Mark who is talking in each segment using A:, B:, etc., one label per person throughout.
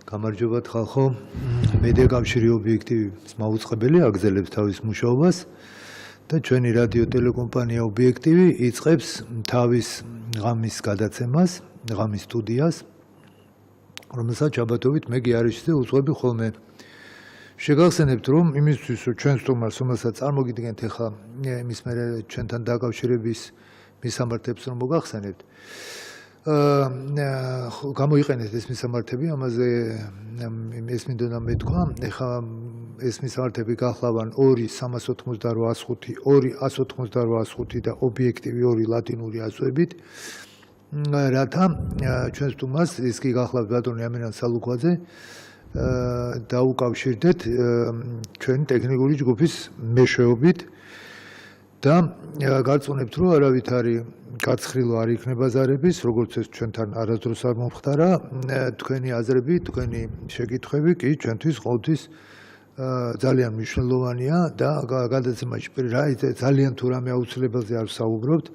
A: გამარჯობათ ხალხო, მედია კავშირი ობიექტივის მაუწყებელი აგრძელებს თავის მუშაობას და ჩვენი რადიო ტელეკომპანია ობიექტივი იწყებს თავის ღამის გადაცემას, ღამის სტუდიას, რომელსაც შაბათობით მე გიარიშზე უძღვები ხოლმე. შეგახსენებთ, რომ იმისთვის, რომ ჩვენ სტუმარს, რომელსაც წარმოგიდგენთ ახლა იმის მერე ჩვენთან დაკავშირების მისამართებს რომ მოგახსენებთ, გამოიყენეთ ეს მისამართები, ამაზე ეს მინდოდა მეთქვა, ეხლა ეს მისამართები გახლავან 2-388-105, 2-188-105 და ობიექტივი 2 ლატინური აზრებით, რათა ჩვენ სტუმარს ის კი გახლავთ ბატონი ამირან სალუქვაძე დაუკავშირდეთ ჩვენი ტექნიკური ჯგუფის მეშვეობით და გარწმუნებთ, რომ არავითარი გაცხრილო არ იქნება ზარების, როგორც ეს ჩვენთან არასდროს არ მომხდარა, თქვენი აზრები, თქვენი შეკითხვები კი ჩვენთვის ყოველთვის ძალიან მნიშვნელოვანია და გადაცემაში ძალიან თუ რამე აუცილებელზე არ ვსაუბრობთ,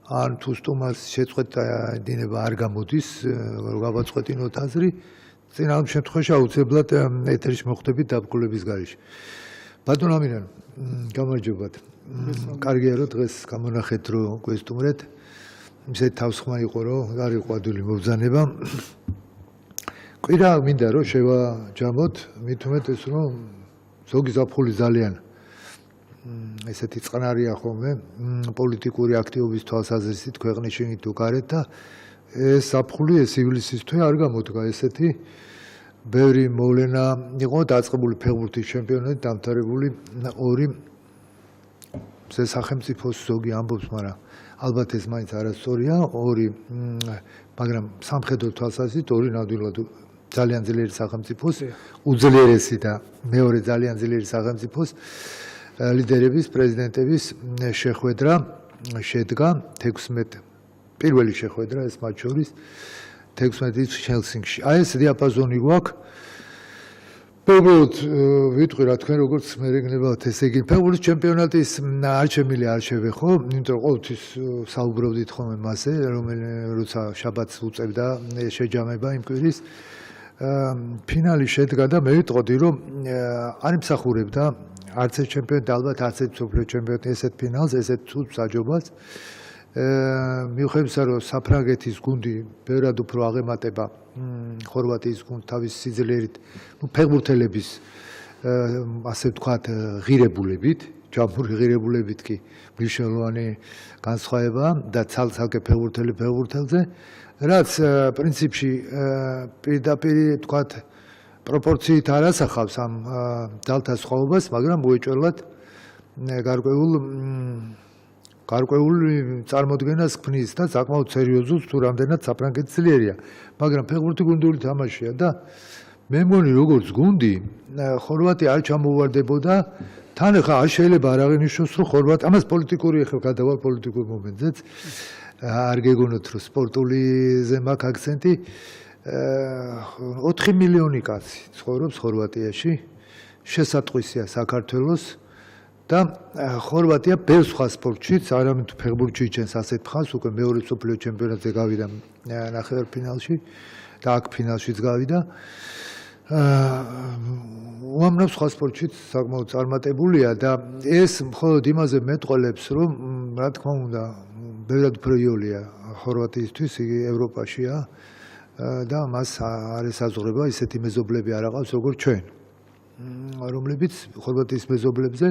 A: ან თუ სტუმარს შეწყვეტა დინება არ გამოდის, გავაწყვეტინოთ აზრი, წინ ამ შემთხვევაში აუცილებლად ეთერში მოხვდებით დაბკოლების გარეშე. ბატონ ამირან, გამარჯობათ. კარგია რომ დღეს გამონახეთ რომ გვესტუმრეთ. ისეთ თავსხმა იყო რომ არ იყო ადვილი მობრძანება. კვირა მინდა რომ შევაჯამოთ, მით უმეტეს რომ ზოგი ზაფხული ძალიან ესეთი წყნარია ხოლმე პოლიტიკური აქტივობის თვალსაზრისით ქვეყნის შიგნით თუ გარეთ და ეს ზაფხული ეს ივლისის თვე არ გამოდგა ესეთი ბევრი მოვლენა იყო დაწყებული ფეხბურთის ჩემპიონატი დამთავრებული 2 სახელმწიფოს ზოგი ამბობს, მაგრამ ალბათ ეს მაინც არასწორია, 2 მაგრამ სამხედრო თვალსაზრისით 2 ნამდვილად ძალიან ძლიერი სახელმწიფოს, უძლიერესი და მეორე ძალიან ძლიერი სახელმწიფოს ლიდერების, პრეზიდენტების შეხვედრა შედგა 16 პირველი შეხვედრა ეს მათ შორის 16-ით ჰელსინკში. აი ეს დიაპაზონი გვაქვს. უბრალოდ ვიტყვი რა თქვენ როგორც მე რეგნებავთ ესე იგი ფეხბურთის ჩემპიონატის არჩევილი არ შევეხო, იმიტომ რომ ყოველთვის საუბრობდით ხოლმე მასზე, როცა შაბათს უწევდა შეჯამება იმ კვირის. ფინალი შედგა და მე ვიტყოდი რომ არ იმსახურებდა არც ეს ჩემპიონატი, ალბათ არც ეს მსოფლიო ჩემპიონატი ესეთ ფინალს, ესეთ ცუდ საჯობას. მიუხედავად რომ საფრანგეთის გუნდი ბევრად უფრო აღემატება ხორვატიის გუნდს თავის სიძლიერით, ფეხბურთელების ასე ვთქვათ ღირებულებით, ჯამური ღირებულებით კი მნიშვნელოვანი განსხვავება და ცალ-ცალკე ფეხბურთელზე, რაც პრინციპში პირდაპირ ვთქვათ პროპორციით არ ასახავს ამ ძალთა სხვაობას, მაგრამ უეჭველად გარკვეული წარმოდგენას ქმნის და საკმაოდ სერიოზულს თუ რამდენად საფრანგეთი ძლიერია, მაგრამ ფეხბურთი გუნდური თამაშია და მე მგონი როგორც გუნდი ხორვატია არ ჩამოვარდებოდა თან ახლა არ შეიძლება არ აღინიშნოს რომ ხორვატია ამას პოლიტიკური ახლა გადავალ პოლიტიკურ მომენტზეც არ გეგონოთ რომ სპორტულიზე მაქვს აქცენტი 4 მილიონი კაცი ცხოვრობს ხორვატიაში შესატყვისია საქართველოს და ხორვატია ბევრ სხვა სპორტშიც, არამედ ფეხბურთში იჩენს ასეთ მხარს, უკვე მეორე მსოფლიო ჩემპიონატზე გავიდა ნახევარფინალში და აქ ფინალშიც გავიდა. უამრავ სხვა სპორტშიც საკმაოდ წარმატებულია და ეს მხოლოდ იმაზე მეტყოლებს, რომ რა თქმა უნდა, ბევრად უფრო იოლია ხორვატიისთვის, იგი ევროპაშია და მას არ ესაზღვრება ისეთი მეზობლები არ აყავს როგორც ჩვენ. რომლებიც ხორვატიის მეზობლებზე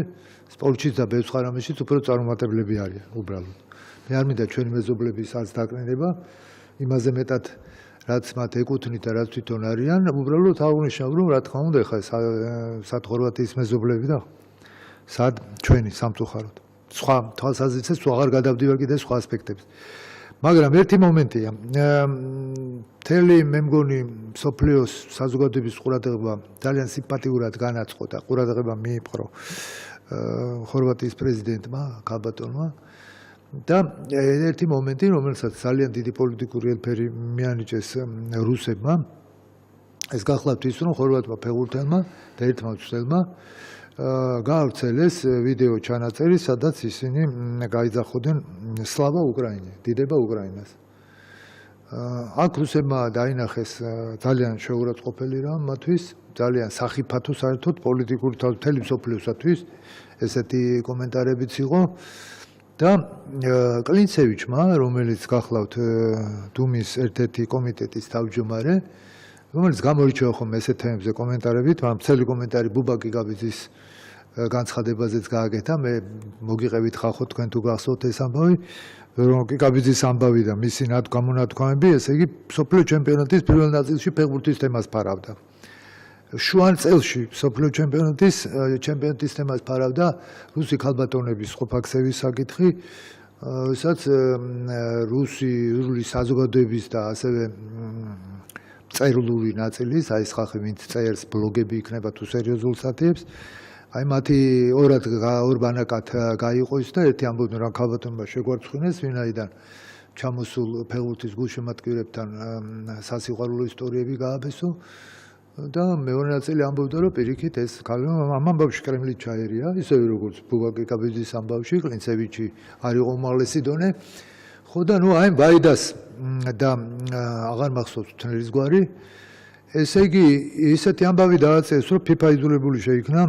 A: სპორტშიც და ბევრ სხვა რამეშიც უფრო წარმატებლები არიან უბრალოდ. მე არ მინდა ჩვენი მეზობლების არც დაკნინება, იმაზე მეტად რაც მათ ეკუთვნით და რაც თვითონ არიან, უბრალოდ აღნიშნავ რომ რა თქმა უნდა ხა სად ხორვატიის მეზობლები და სად ჩვენი სამწუხაროდ. სხვა თვალსაზრისით თუ აღარ გადავდივარ კიდე სხვა ასპექტებს. მაგრამ ერთი მომენტია. მთელი მე მგონი მსოფლიოს საზოგადოების ყურადღება ძალიან სიმპათიურად განაწყო და ყურადღება მიიპყრო ხორვატიის პრეზიდენტმა ქალბატონმა და ერთი მომენტი, რომელსაც ძალიან დიდი პოლიტიკური ელფერი მიანიჭეს რუსებმა, ეს გახლავთ ის, რომ ხორვატმა ფეხბურთელმა და ერთმა მცველმა გაავრცელეს ვიდეო ჩანაწერი, სადაც ისინი გაიძახოდნენ სლავა უკრაინე, დიდება უკრაინას. აქ რუსებმა დაინახეს ძალიან შეურაცხყოფელი რამ მათთვის, ძალიან სახიფათო საერთოდ პოლიტიკური თელი მსოფლიოსათვის ესეთი კომენტარებიც იყო და კლინცევიჩმა, რომელიც გახლავთ დუმის ერთ-ერთი კომიტეტის თავმჯდომარე, რომელიც გამოირჩევა ხოლმე ესეთ თემებზე კომენტარებით, მაგრამ მთელი კომენტარი ბუბა გიგაბიძის განცხადებაზეც გააკეთა, მე მოგიყევით ხალხო თქვენ თუ გახსოვთ ეს ამბავი, რომ გიგაბიძის ამბავი და მისი გამონათქვამები, ესე იგი მსოფლიო ჩემპიონატის პირველ ნაწილში ფეხბურთის თემას ფარავდა. შუან წელში მსოფლიო ჩემპიონატის თემას ფარავდა რუსი ქალბატონების ყოფაქცევის საკითხი, რასაც რუსული საზოგადოების და ასევე წერილური ნაწილის, აი ეს ხალხი ვინც წერს ბლოგები იქნება თუ სერიოზულ სტატიებს, აი მათი ორ ბანაკად გაიყო ის და ერთი ამბობდნენ რომ ქალბატონმა შეგვარცხინეს, ვინაიდან ჩამოსულ ფეხბურთის გულშემატკივრებთან სასიყვარულო ისტორიები გააბესო და მეორე ნაწილი ამბობდა რომ პირიქით ეს ამ ამბავში კრემლი ჩაერია, ისევე როგორც ბუბა გიგაბიძის ამბავში, კლინცევიჩი არ იყო უმაღლესი დონე. ხო და ნუ აი ვაიდას და აღარ მახსოვს თნელის გვარი. ესე იგი ისეთი ამბავი დააწეს რომ ფიფა იძულებული შეიქნა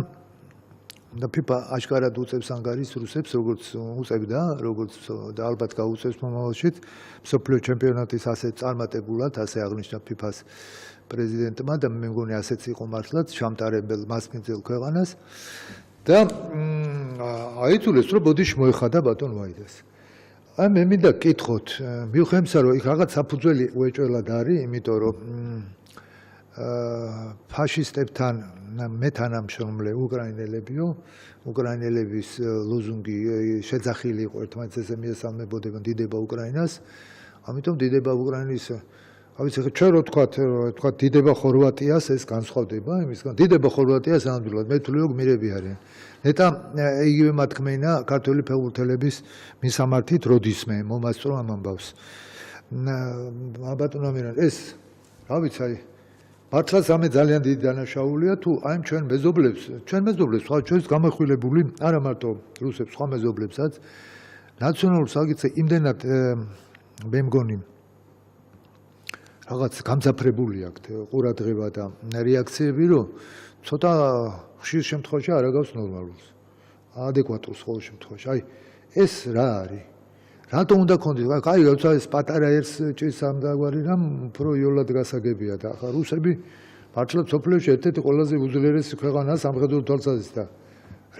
A: და ფიფა აშკარად უწევს ანგარის რუსებს, როგორც უწევდა, როგორც და ალბათ გაუწევს მომავალშიც მსოფლიო ჩემპიონატის ასე წარმატებულად, ასე აღნიშნა ფიფას პრეზიდენტმა და მე მგონი ასეც იყო მართლაც ჩამტარებელ მასპინძელ ქვეყანას და აიძულეს რომ ბოდიში მოეხადა ბატონ ვაიდას. აი მე მინდა გკითხოთ, მივხვდი იმისა რომ იქ რაღაც საფუძველი უეჭველად არის, იმიტომ რომ ფაშისტებთან მეთანამშრომლე უკრაინელებიო, უკრაინელების ლოზუნგი შეძახილი იყო ერთმანეთს მიესალმებოდნენ დიდება უკრაინას, ამიტომ დიდება უკრაინის ავიცი ჩვენ რო თქვათ დიდება ხორვატიას ეს განსხვავდება იმისგან დიდება ხორვატიას ნამდვილად მეთვლიო გმირები არიან ნეტა იგივე მათქმენა ქართველი ფეხბურთელების მისამართით როდისმე მომასწრო ამ ამბავს ბატონო ამირან ეს რა ვიცი აი მართლაც ამე ძალიან დიდი დანაშაულია თუ აი ჩვენ მეზობლებს სხვა ჩვენს გამახვილებული არა მარტო რუსებს სხვა მეზობლებსაც ნაციონალურ საკითხზე იმდენად მე მგონი რაღაც გამძაფრებული აქვთ ყურადღება და რეაქციები, რომ ცოტა ხშირ შემთხვევაში არ აგავს ნორმალურს, ადეკვატურს ყოველ შემთხვევაში. აი, ეს რა არის? რატომ უნდა გქონდეს? აი, როცა ეს პატარა ერთს ჭირს ამდაგვარი რამ, უფრო იოლად გასაგებია და ახლა რუსები მართლაც სოფლიოში ერთ-ერთი ყველაზე უძლიერესი ქვეყანაა სამხედრო თვალსაზრისით და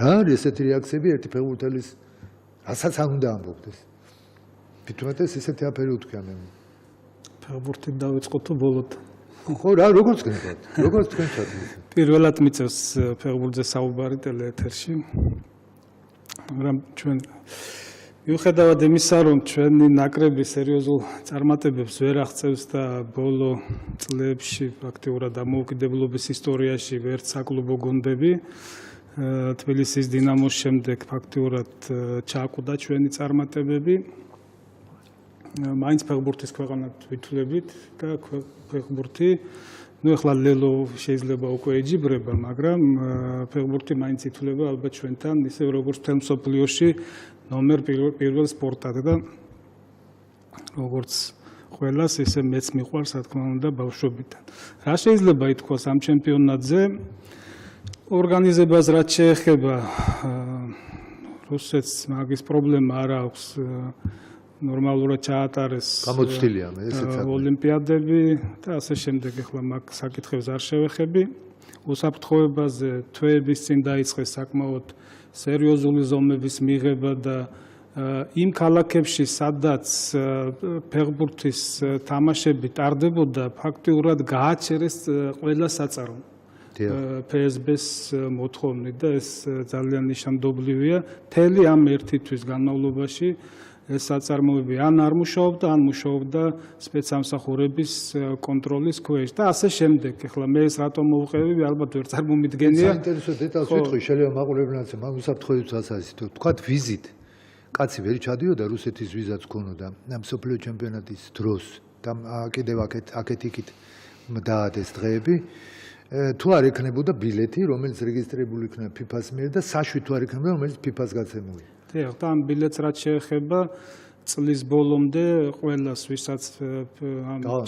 A: რა არის ესეთი რეაქციები ერთი ფეხბურთელის, რასაც არ უნდა ამბობდეს. მithumetes ესეთი აფერი უთქია მე.
B: ფეხბურთით დავიწყოთ თუ ბოლოდ.
A: ხო რა, როგორც გქონდათ? როგორც თქვენ ჩადით?
B: პირველად მიწევს ფეხბურთზე საუბარი ტელეეთერში. მაგრამ ჩვენ მიუხედავად იმისა, რომ ჩვენი ნაკრები სერიოზულ წარმატებებს ვერ აღწევს და ბოლო წლებში ფაქტიურად დამოუკიდებლობის ისტორიაში ვერც საკლუბო გუნდები თბილისის დინამოს შემდეგ ფაქტიურად ჩააკვდა ჩვენი წარმატებები. მაინც ფეხბურთის ქვეყანად ვითვლებით და ფეხბურთი ნუ ახლა ლელო შეიძლება უკვე ეჯიბრება, მაგრამ ფეხბურთი მაინც ითვლება ალბათ ჩვენთან ისე როგორც მთელ მსოფლიოში ნომერ პირველ სპორტად და როგორც ყველას ისე მეც მიყვარს რა თქმა უნდა ბავშვობიდან. რა შეიძლება ითქვას ამ ჩემპიონატზე? ორგანიზებას რაც შეეხება რუსეთს მაგის პრობლემა არ აქვს ნორმალურად ჩაატარეს
A: გამოცდილია მე ესეც
B: ოლიმპიადები და ასე შემდეგ ახლა მაგ საკითხებს არ შევეხები. უსაფრთხოებაზე თვეების წინ დაიწყეს საკმაოდ სერიოზული ზომების მიღება და იმ ქალაქებში სადაც ფეხბურთის თამაშები ტარდებოდა ფაქტიურად გააჩერეს ყველა საწარმო PSB-ს მოთხოვნით და ეს ძალიან ნიშანდობლივია მთელი ამ ერთი თვის განმავლობაში ეს საწარმოები ან არ მუშაობდა, ან მუშაობდა სპეცსამსახურების კონტროლის ქვეშ და ასე შემდეგ. ეხლა მე ეს რატომ მოვყევი, ალბათ ვერ წარმომიდგენია.
A: საინტერესო დეტალს ვიტყვი, შეიძლება მაყურებელს უსაფრთხოების თვალსაზრისით. თქვათ ვიზით. კაცი ვერ ჩადიოდა რუსეთის ვიზაც ქონოდა მსოფლიო ჩემპიონატის დროს და კიდევ აქეთ-იქით დაადეს დღეები. თუ არ ექნებოდა ბილეთი, რომელიც რეგისტრირებული იქნება ფიფას მიერ და საშვი თუ არ ექნებოდა, რომელიც ფიფას გაცემული.
B: და ამ ბილეთს რაც შეეხება წლის ბოლომდე ყველას ვისაც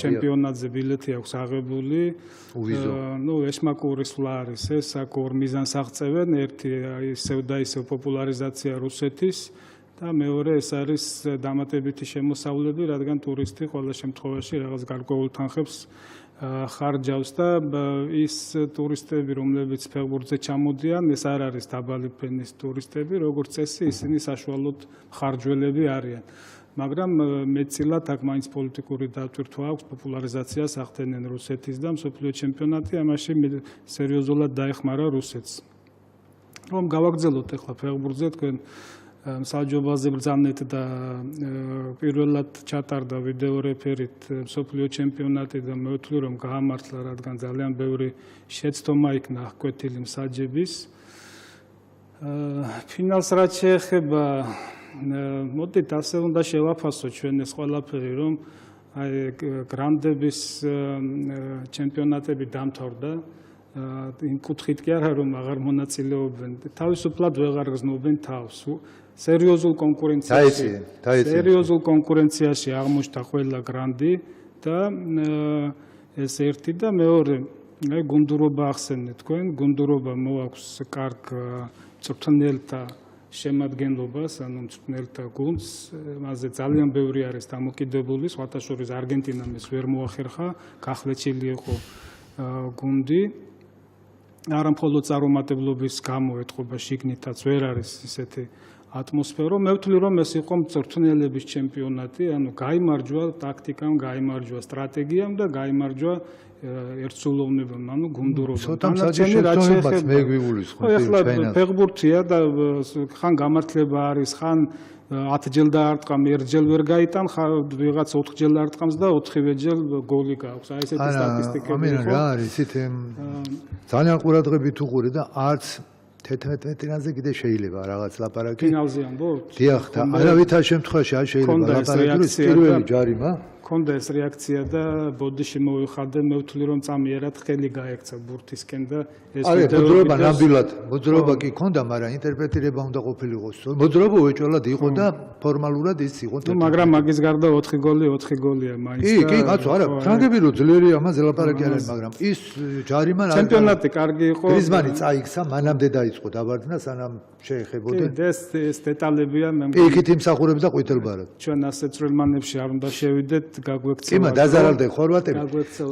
B: ჩემპიონატზე ბილეთი აქვს აღებული, ეშმაკურის ვლის ეს აქ ორ მიზანს აღწევენ, ერთი ისევ და ისევ პოპულარიზაცია რუსეთის და მეორე ეს არის დამატებითი შემოსავლები, რადგან ტურისტი ყველა შემთხვევაში რაღაც გარკვეულ თანხებს ხარჯავს და ის ტურისტები, რომლებიც ფეხბურთზე ჩამოდიან, ეს არ არის დაბალი ფენის ტურისტები, როგორც წესი, ისინი საშუალოდ ხარჯველები არიან. მაგრამ მეტწილად აქ მაინც პოლიტიკური დატვირთვა აქვს, პოპულარიზაციას ახდენენ რუსეთის და მსოფლიო ჩემპიონატი ამაში სერიოზულად დაეხმარა რუსეთს. რომ გავაგრძელოთ ახლა ფეხბურთზე, თქვენ მსაჯობაზე ბრძანეთ და პირველად ჩატარდა ვიდეო რეფერით მსოფლიო ჩემპიონატი და მე ვთვლი რომ გაამართლა, რადგან ძალიან ბევრი შეცდომა იქნა აღკვეთილი მსაჯების. ფინალს რაც შეეხება, მოდით ასე უნდა შევაფასოთ ჩვენ ეს ყველაფერი, რომ გრანდების ჩემპიონატები დამთავრდა. იმ კუთხით კი არა რომ აღარ მონაწილეობენ, თავისუფლად ვეღარ გზნობენ თავს. სერიოზულ კონკურენციაში აღმოჩნდა ყველა გრანდი და ეს ერთი და მეორე, გუნდურობა ახსენეთ თქვენ, გუნდურობა მოაქვს კარგ მწვრთნელთა შემადგენლობას, ანუ მწვრთნელთა გუნდს, მასზე ძალიან ბევრი არის დამოკიდებული, სხვათა შორის არგენტინამ ეს ვერ მოახერხა, გახლეჩილი იყო გუნდი. არა მხოლოდ წარუმატებლობის გამო ეტყობა შიგნითაც ვერ არის ისეთი ატმოსფერო. მე ვთვლი რომ ეს იყო მწვრთნელების ჩემპიონატი, ანუ გაიმარჯვა ტაქტიკამ, გაიმარჯვა სტრატეგიამ და გაიმარჯვა ერთსულოვნებამ, ანუ გუნდურობამ.
A: ცოტა მსაჯიშებაც მე გვიგულისხმობ.
B: ახლა ფეხბურთია და ხან გამართლება არის, ხან 10 ჯერ დაარტყამ, ერთჯერ ვერ გაიტან, ვიღაც 4 ჯერ დაარტყამს და 4-ვე ჯერ გოლი გააქვს. აი ესეთი სტატისტიკები.
A: ამირან რა არის, ისეთ ძალიან ყურადღებით უყურე და არც 11 მეტრიანზე კიდე შეიძლება რაღაც ლაპარაკი.
B: ფინალზე ამბობთ?
A: დიახ, და არავითარ შემთხვევაში არ შეიძლება ლაპარაკი, ის პირველი ჯარიმა.
B: ქონდა ეს რეაქცია და ბოდიში მოვიხადე, მე ვთვლი რომ წამიერად ხელი გაექცა ბურთისკენ და ეს
A: მოძრაობა ნამდვილად, მოძრაობა კი ქონდა, მაგრამ ინტერპრეტირება უნდა ყოფილიყო. მოძრაობა უეჭველად იყო და ფორმალურად ის იყო.
B: მაგრამ მაგის გარდა 4 გოლია მაინც.
A: კი, კაცო, არა, ფრანგები რო ძლიერი ამაზე ლაპარაკი არ არის, მაგრამ ის ჯარიმა
B: ჩემპიონატი კარგი იყო.
A: გრიზმანი წაიქცა, მანამდე დაიწყო დაბარდნა, სანამ შეეხებოდნენ.
B: კი, ეს დეტალებია მე მგონი.
A: იქით იმსახურებს და ყვითელბარად.
B: ჩვენ ასე წვრილმანებში არ უნდა შევიდეთ.
A: კიმა დაზარალდნენ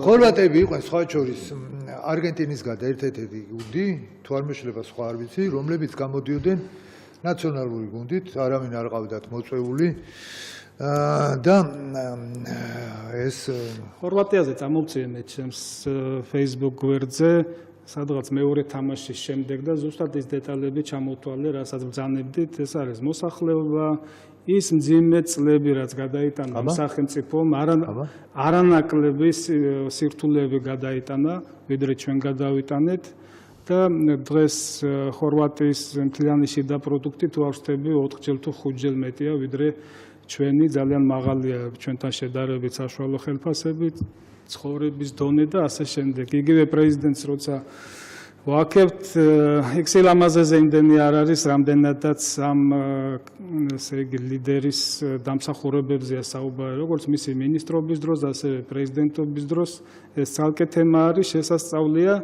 A: ხორვატები იყვნენ სხვა შორის არგენტინის გარდა ერთ-ერთი გუნდი, თუ არ მეშლება სხვა არ ვიცი, რომლებიც გამოდიოდნენ ნაციონალური გუნდით, არავინ არ ყავდათ მოწვეული და ეს
B: ხორვატიაზე წამოვწიენეთ ჩემს Facebook გვერდზე, სადღაც მეორე თამაშის შემდეგ და ზუსტად ეს დეტალები ჩამოვთვალე, რასაც ბრძანებდით, ეს არის მოსახლეობა, ის მძიმე წლები, რაც გადაიტანა სახელმწიფომ, არანაკლები სირთულეები გადაიტანა, ვიდრე ჩვენ გადავიტანეთ და დღეს ხორვატიის მთლიანი შიდა პროდუქტი თუ არ ვხსნები 4 ჯერ თუ 5 ჯერ მეტია, ვიდრე ჩვენი, ძალიან მაღალია ჩვენთან შედარებით საშუალო ხელფასებით, ცხოვრების დონე და ასე შემდეგ. იგივე პრეზიდენტს როცა ვაკებთ, იქ სილამაზეზე იმდენი არ არის, რამდენადაც ამ ესე იგი ლიდერის დამსახურებებზეა საუბარი, როგორც მისი მინისტრობის დროს, ასევე პრეზიდენტობის დროს, ეს ცალკე თემა არის, შესასწავლია,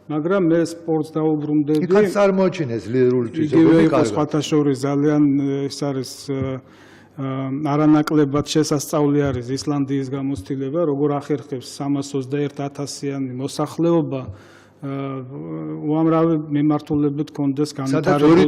B: მაგრამ მე სპორტს დაუბრუნდები.
A: იქაც წარმოაჩინეს ლიდერული თვისებები.
B: იგივე იყო სხვათა შორის ძალიან ეს არის არანაკლებად შესასწავლი არის ისლანდიის გამოცდილება, როგორ ახერხებს 321,000-იანი მოსახლეობა უამრავი მიმართულებით კონდეს განვითარებული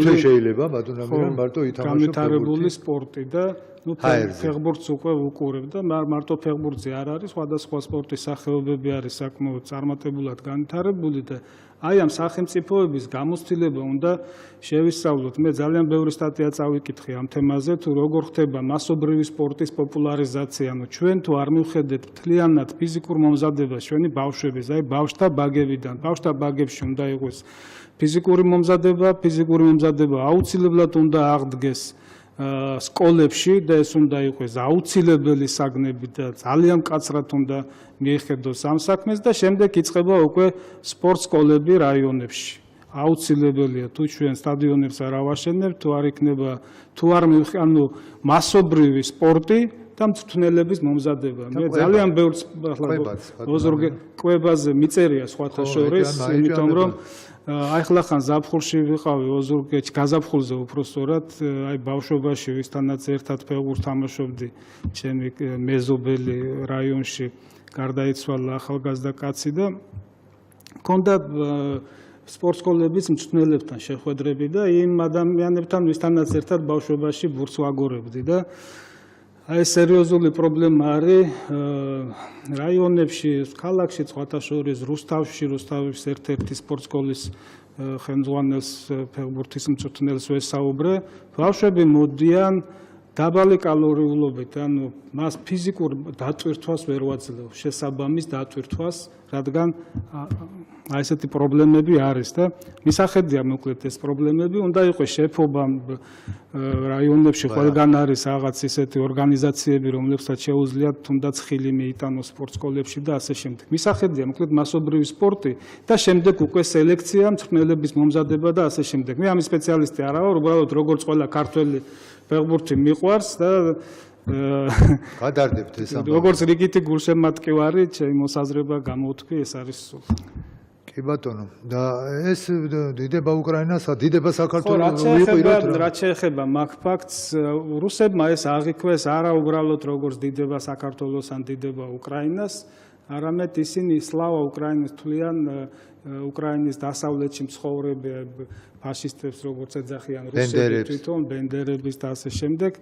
B: სპორტი და ფეხბურთს უკვე უყურებ და მარტო ფეხბურთზე არ არის, სხვადასხვა სპორტის სახეობები არის საკმაოდ წარმატებულად განვითარებული და აი ამ სახელმწიფოების გამოცდილება უნდა შევისწავლოთ. მე ძალიან ბევრი სტატია წავიკითხე ამ თემაზე, თუ როგორ ხდება მასობრივი სპორტის პოპულარიზაცია, ანუ ჩვენ თუ არ მივხედეთ მთლიანად ფიზიკურ მომზადებას ჩვენი ბავშვების, აი ბავშთა ბაგებიდან, ბავშთა ბაგებში უნდა იყოს ფიზიკური მომზადება აუცილებლად უნდა აღდგეს სკოლებში და ეს უნდა იყოს აუცილებელი საგნები და ძალიან მკაცრად უნდა მიეხედოს ამ საქმეს და შემდეგ იწყება უკვე სპორტ სკოლები რაიონებში. აუცილებელია თუ ჩვენ სტადიონებს არ ავაშენებთ, თუ არ იქნება, თუ არ ანუ მასობრივი სპორტი და მწვრთნელების მომზადება. მე ძალიან ბევრს კვებაზე მიწერია სხვათა შორის, იმიტომ რომ აი ხლახან ზაფხულში ვიყავი ოზურგეთში, გაზაფხულზე უпростоრად, აი ბავშვობაში ვისთანაც ერთად ფეხბურთს თამაშობდი, ჩემი მეზობელი რაიონში გარდაიცვალა ახალგაზრდა კაცი და მქონდა სპორტსკოლების მწვრთნელებთან შეხვედრები და იმ ადამიანებთან ვისთანაც ერთად ბავშვობაში ბურთს ვაგორებდი და აი სერიოზული პრობლემა არის რაიონებში, ქალაქში, სხვათა შორის რუსთავის ერთ-ერთი სპორტსკოლის ხელმძღვანელს ფეხბურთის მწვრთნელს ვესაუბრე. ბავშვები მოდიან დაბალი კალორიულობით, ანუ მას ფიზიკურ დატვირთვას ვერ ვაძლევ, შესაბამის დატვირთვას, რადგან აი ესეთი პრობლემები არის და მისახედია მოკლედ ეს პრობლემები, უნდა იყოს შეფობა რაიონებში ყველგან არის რაღაც ისეთი ორგანიზაციები, რომლებსაც შეუძლიათ თუნდაც ხილი მიიტანოს სპორტსკოლებში და ასე შემდეგ. მისახედია მოკლედ მასობრივი სპორტი და შემდეგ უკვე სელექცია, მწვრთნელების მომზადება და ასე შემდეგ. მე ამის სპეციალისტი არა ვარ, უბრალოდ როგორც ყველა ქართველი ფეხბურთი მიყვარს და
A: გადარდებთ ეს ამბავი.
B: როგორც რიგითი გულშემატკივარი, ჩემი მოსაზრება გამოვთქვი, ეს არის სულ.
A: კი ბატონო, და ეს დიდება უკრაინასა, დიდება საქართველოს ვიყიროთ რა.
B: რაც შეეხება მაგ ფაქტს, რუსებმა ეს აღიქვეს არა უბრალოდ როგორც დიდება საქართველოს ან დიდება უკრაინას, არამედ ისინი სლავა უკრაინას თვლიან უკრაინის დასავლეთში მცხოვრები ფაშისტებს, როგორც ეძახიან რუსები თვითონ, ბენდერების და ასე შემდეგ.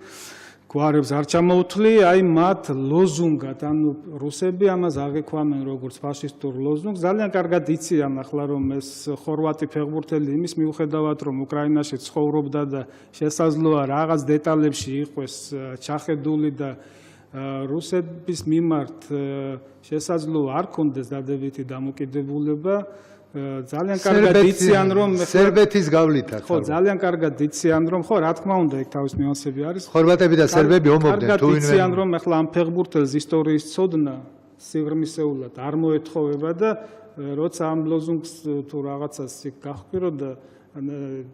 B: გვარებს არ ჩამოუთვლი, აი მათ ლოზუნგად, ანუ რუსები ამას აღიქვამენ როგორც ფაშისტურ ლოზუნგს. ძალიან კარგად იციან ახლა რომ ეს ხორვატი ფეხბურთელი იმის მიუხედავად რომ უკრაინაში ცხოვრობდა და შესაძლოა რაღაც დეტალებში იყოს ჩახედული და რუსების მიმართ შესაძლოა არ კონდეს დადებითი დამოკიდებულება. ძალიან კარგად იციან რომ
A: სერბეთის გავლითაც.
B: ხო, ძალიან კარგად იციან რომ ხო, რა თქმა უნდა, იქ თავის ნიუანსები არის.
A: ხორვატები და სერბები ომობდნენ თუ ვინმე.
B: კარგად იციან რომ ახლა ამ ფეხბურთელს ისტორიის ცოდნა სიღრმისეულად არ მოეთხოვება და როცა ამ ლოზუნგს თუ რაღაცას იქ გახვიროდა,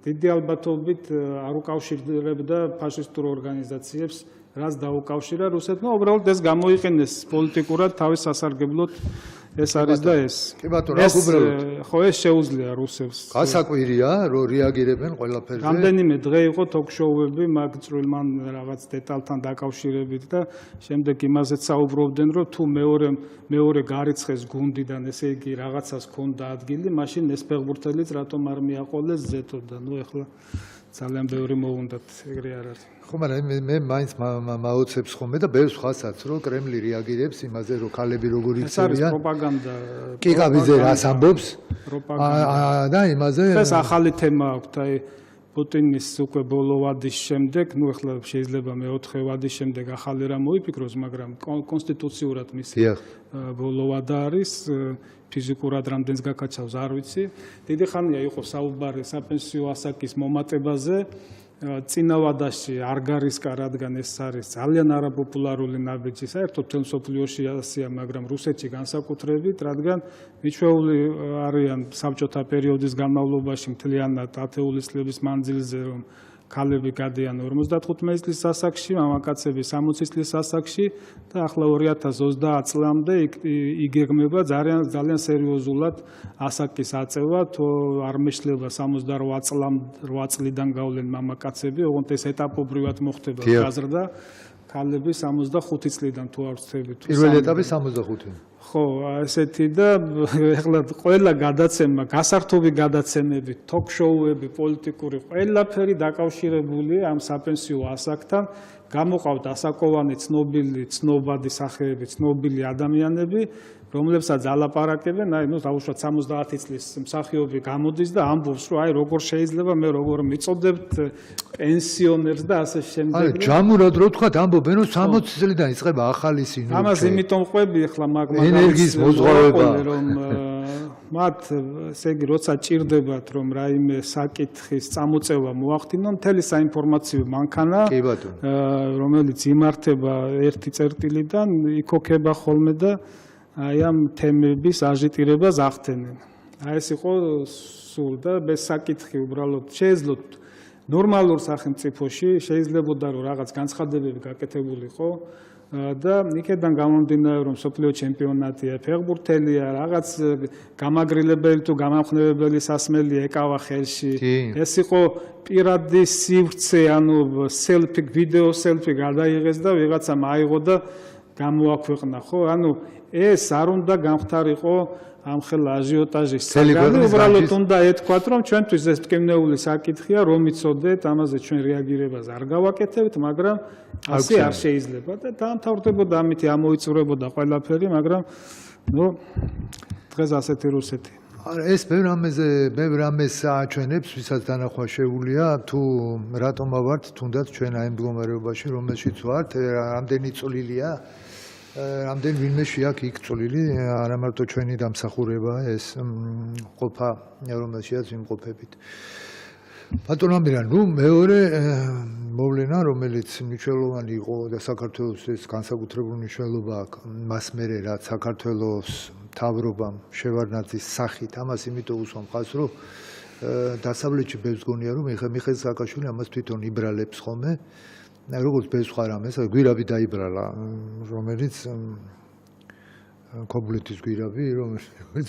B: დიდი ალბათობით არ უკავშირდებდა ფაშისტურ ორგანიზაციებს, რაც დაუკავშირა რუსეთმა, უბრალოდ ეს გამოიყენეს პოლიტიკურად თავის სასარგებლოდ. ეს არის და ეს.
A: კი ბატონო, რა უბრალოდ.
B: ხო, ეს შეუძლია რუსებს.
A: გასაკვირია, რომ რეაგირებენ ყველაფერზე.
B: რამდენიმე დღე იყო ток-შოუები მაგ წვრილმან რაღაც დეტალთან დაკავშირებით და შემდეგ იმაზეც საუბრობდნენ, რომ თუ მეორე გარიცხეს გუნდიდან, ესე იგი რაღაცას ქონდა ადგილი, მაშინ ეს ფეხბურთელიც რატომ არ მიაყოლეს ზეთოდა. ნუ ეხლა ძალიან ბევრი მოუნდათ, ეგრე არ არის.
A: ხო, მაგრამ მე მაინც მაოცებს ხოლმე და ბევრ სხვასაც, რომ კრემლი რეაგირებს იმაზე, რომ ქალები როგორ იქცევიან.
B: ეს არის პროპაგანდა.
A: კიკაბიძე რას ამბობს? და იმაზე
B: ეს ახალი თემა აქვს, აი პუტინის უკვე ბოლო ვადის შემდეგ, ნუ ეხლა შეიძლება მეოთხე ვადის შემდეგ ახალი რამ მოიფიქროს, მაგრამ კონსტიტუციურად მისი ბოლო ვადა არის. ფიზიკურად რამდენს გაკაჩავს არ ვიცი. დიდი ხანია იყო საუბარი საპენსიო ასაკის მომატებაზე. წინა ვადაში არ გარისკა, რადგან ეს არის ძალიან არაპოპულარული ნაბიჯი. საერთოდ მთელ მსოფლიოში ასია, მაგრამ რუსეთში განსაკუთრებით, რადგან მიჩვეული არიან საბჭოთა პერიოდის განმავლობაში მთლიანად ათეული წლების მანძილზე, რომ ქალები გადიან 55 წლის ასაკში, მამაკაცები 60 წლის ასაკში და ახლა 2030 წლამდე იგეგმება ძალიან სერიოზულად ასაკის აწევა, თუ არ მეშლება 68 წლიდან გავლენ მამაკაცები, ოღონდ ეს ეტაპობრივად მოხდება გაზრდა, ქალები 65 წლიდან თუ არ ვცდები.
A: პირველი ეტაპი 65.
B: ხო, ესეთი და ეხლა ყველა გადაცემა, გასართობი გადაცემები, ток-შოუები, პოლიტიკური ყველაფერი დაკავშირებულია ამ საპენსიო ასაკთან. გამოყავთ ასაკოვანი ცნობილი, ცნობადი სახეები, ცნობილი ადამიანები, რომლებსაც ალაპარაკებენ, აი, ნუ დაუშვათ 70 წლის მსახიობი გამოდის და ამბობს, რომ აი, როგორ შეიძლება მე როგორ მიწოდებთ პენსიონერს და ასე შემდეგ.
A: აი, ჯამურად რო თქვათ, ამბობენ, რომ 60 წლიდან იწყება ახალი სინოცხე.
B: ამას იმიტომ ყვები ახლა
A: ენერგიის მოზღვავება,
B: რომ მათ, ესე იგი, როცა ჭირდებათ, რომ რაიმე საკითხის წამოწევა მოახდინონ, მთელი საინფორმაციო მანქანა, რომელიც იმართება ერთი წერტილიდან, იქოქება ხოლმე და აი ამ თემების აჟიტირებას ახდენენ. აი ეს იყო სულ და besakitxi უბრალოდ შეეძლოთ ნორმალურ სახელმწიფოში შეიძლებოდა რომ რაღაც განცხადებები გაკეთებულიყო და იქედან გამომდინარე რომ სოფლიო ჩემპიონატია, ფეხბურთელია, რაღაც გამაგრილებელი თუ გამამხნევებელი სასმელი ეკავა ხელში. ეს იყო პირადი სივრცე, ანუ სელფი, ვიდეო სელფი გადაიღეს და ვიღაცამ აიღო და გამოაქვეყნა, ხო? ანუ ეს არ უნდა გამختارიყო ამ ხელა აჟიოტაჟის საგანი, უბრალოდ უნდა ეთქვათ, რომ ჩვენთვის ეს ტკივნეული საკითხია, რომ იცოდეთ, ამაზე ჩვენ რეაგირებას არ გავაკეთებთ, მაგრამ ასე არ შეიძლება და დაამთავრდებოდა ამით ამოიწურებოდა ყველაფერი, მაგრამ ნუ დღეს ასეთი რუსეთი.
A: ეს ბევრ რამეს აჩვენებს, ვისაც დანახვა შეუულია, თუ რატომ ავართ თუნდაც ჩვენ აი მდგომარეობაში, რომელშიც ვართ, რამდენი წვლილია რამდენ ვინმე შეაქვს იქ წვლილი, არა მარტო ჩვენი დამსახურება, ეს ყოფა, რომელშიაც ვიმყოფებით. ბატონ ამირან, ნუ მეორე მოვლენა, რომელიც მნიშვნელოვანი იყო და საქართველოს ეს განსაკუთრებული მნიშვნელობა აქვს, მას მერე რაც საქართველოს მთავრობამ შევარდნაძის სახით, ამას იმიტომ უსვამ ხაზს, რომ დასავლეთში ბევრს გონია, რომ მიხეილ სააკაშვილი ამას თვითონ იბრალებს ხოლმე. როგორც ბევრ სხვა რამეს, გვირაბი დაიბრალა, რომელიც ქობულეთის გვირაბი, რომელიც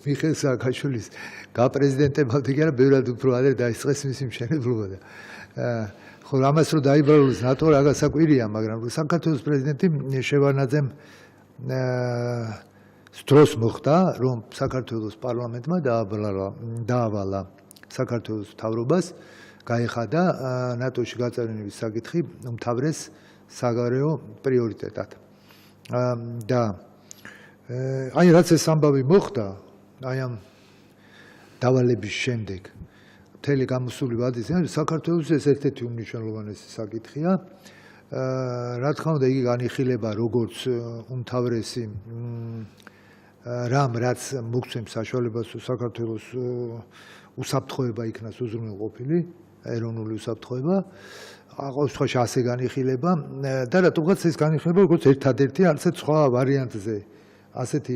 A: მიხეილ სააკაშვილის გაპრეზიდენტებამდე კი არა, ბევრად უფრო ადრე დაიწყეს მისი მშენებლობა და ხო, ამას რომ დაიბრალოს ნატო რაღაც საკვირია, მაგრამ საქართველოს პრეზიდენტი შევარდნაძემ დროს მოხდა, რომ საქართველოს პარლამენტმა დაავალა საქართველოს მთავრობას გაეხადა ნატოში გაწევრიანების საკითხი უმთავრეს საგარეო პრიორიტეტად. და აი რაც ეს ამბავი მოხდა, აი ამ დავალების შემდეგ მთელი გამოსული ვადის საქართველოს ეს ერთ-ერთი უმნიშვნელოვანესი საკითხია. რა თქმა უნდა, იგი განიხილება როგორც უმთავრესი რამ, რაც მოგცემს საშუალებას საქართველოს უსაფრთხოება იქნას უზრუნველყოფილი, ეროვნული უსაფრთხოება, ყოველ შემთხვევაში ასე განიხილება და რატომღაც ეს განიხილება როგორც ერთადერთი არცეთ სხვა ვარიანტზე ასეთი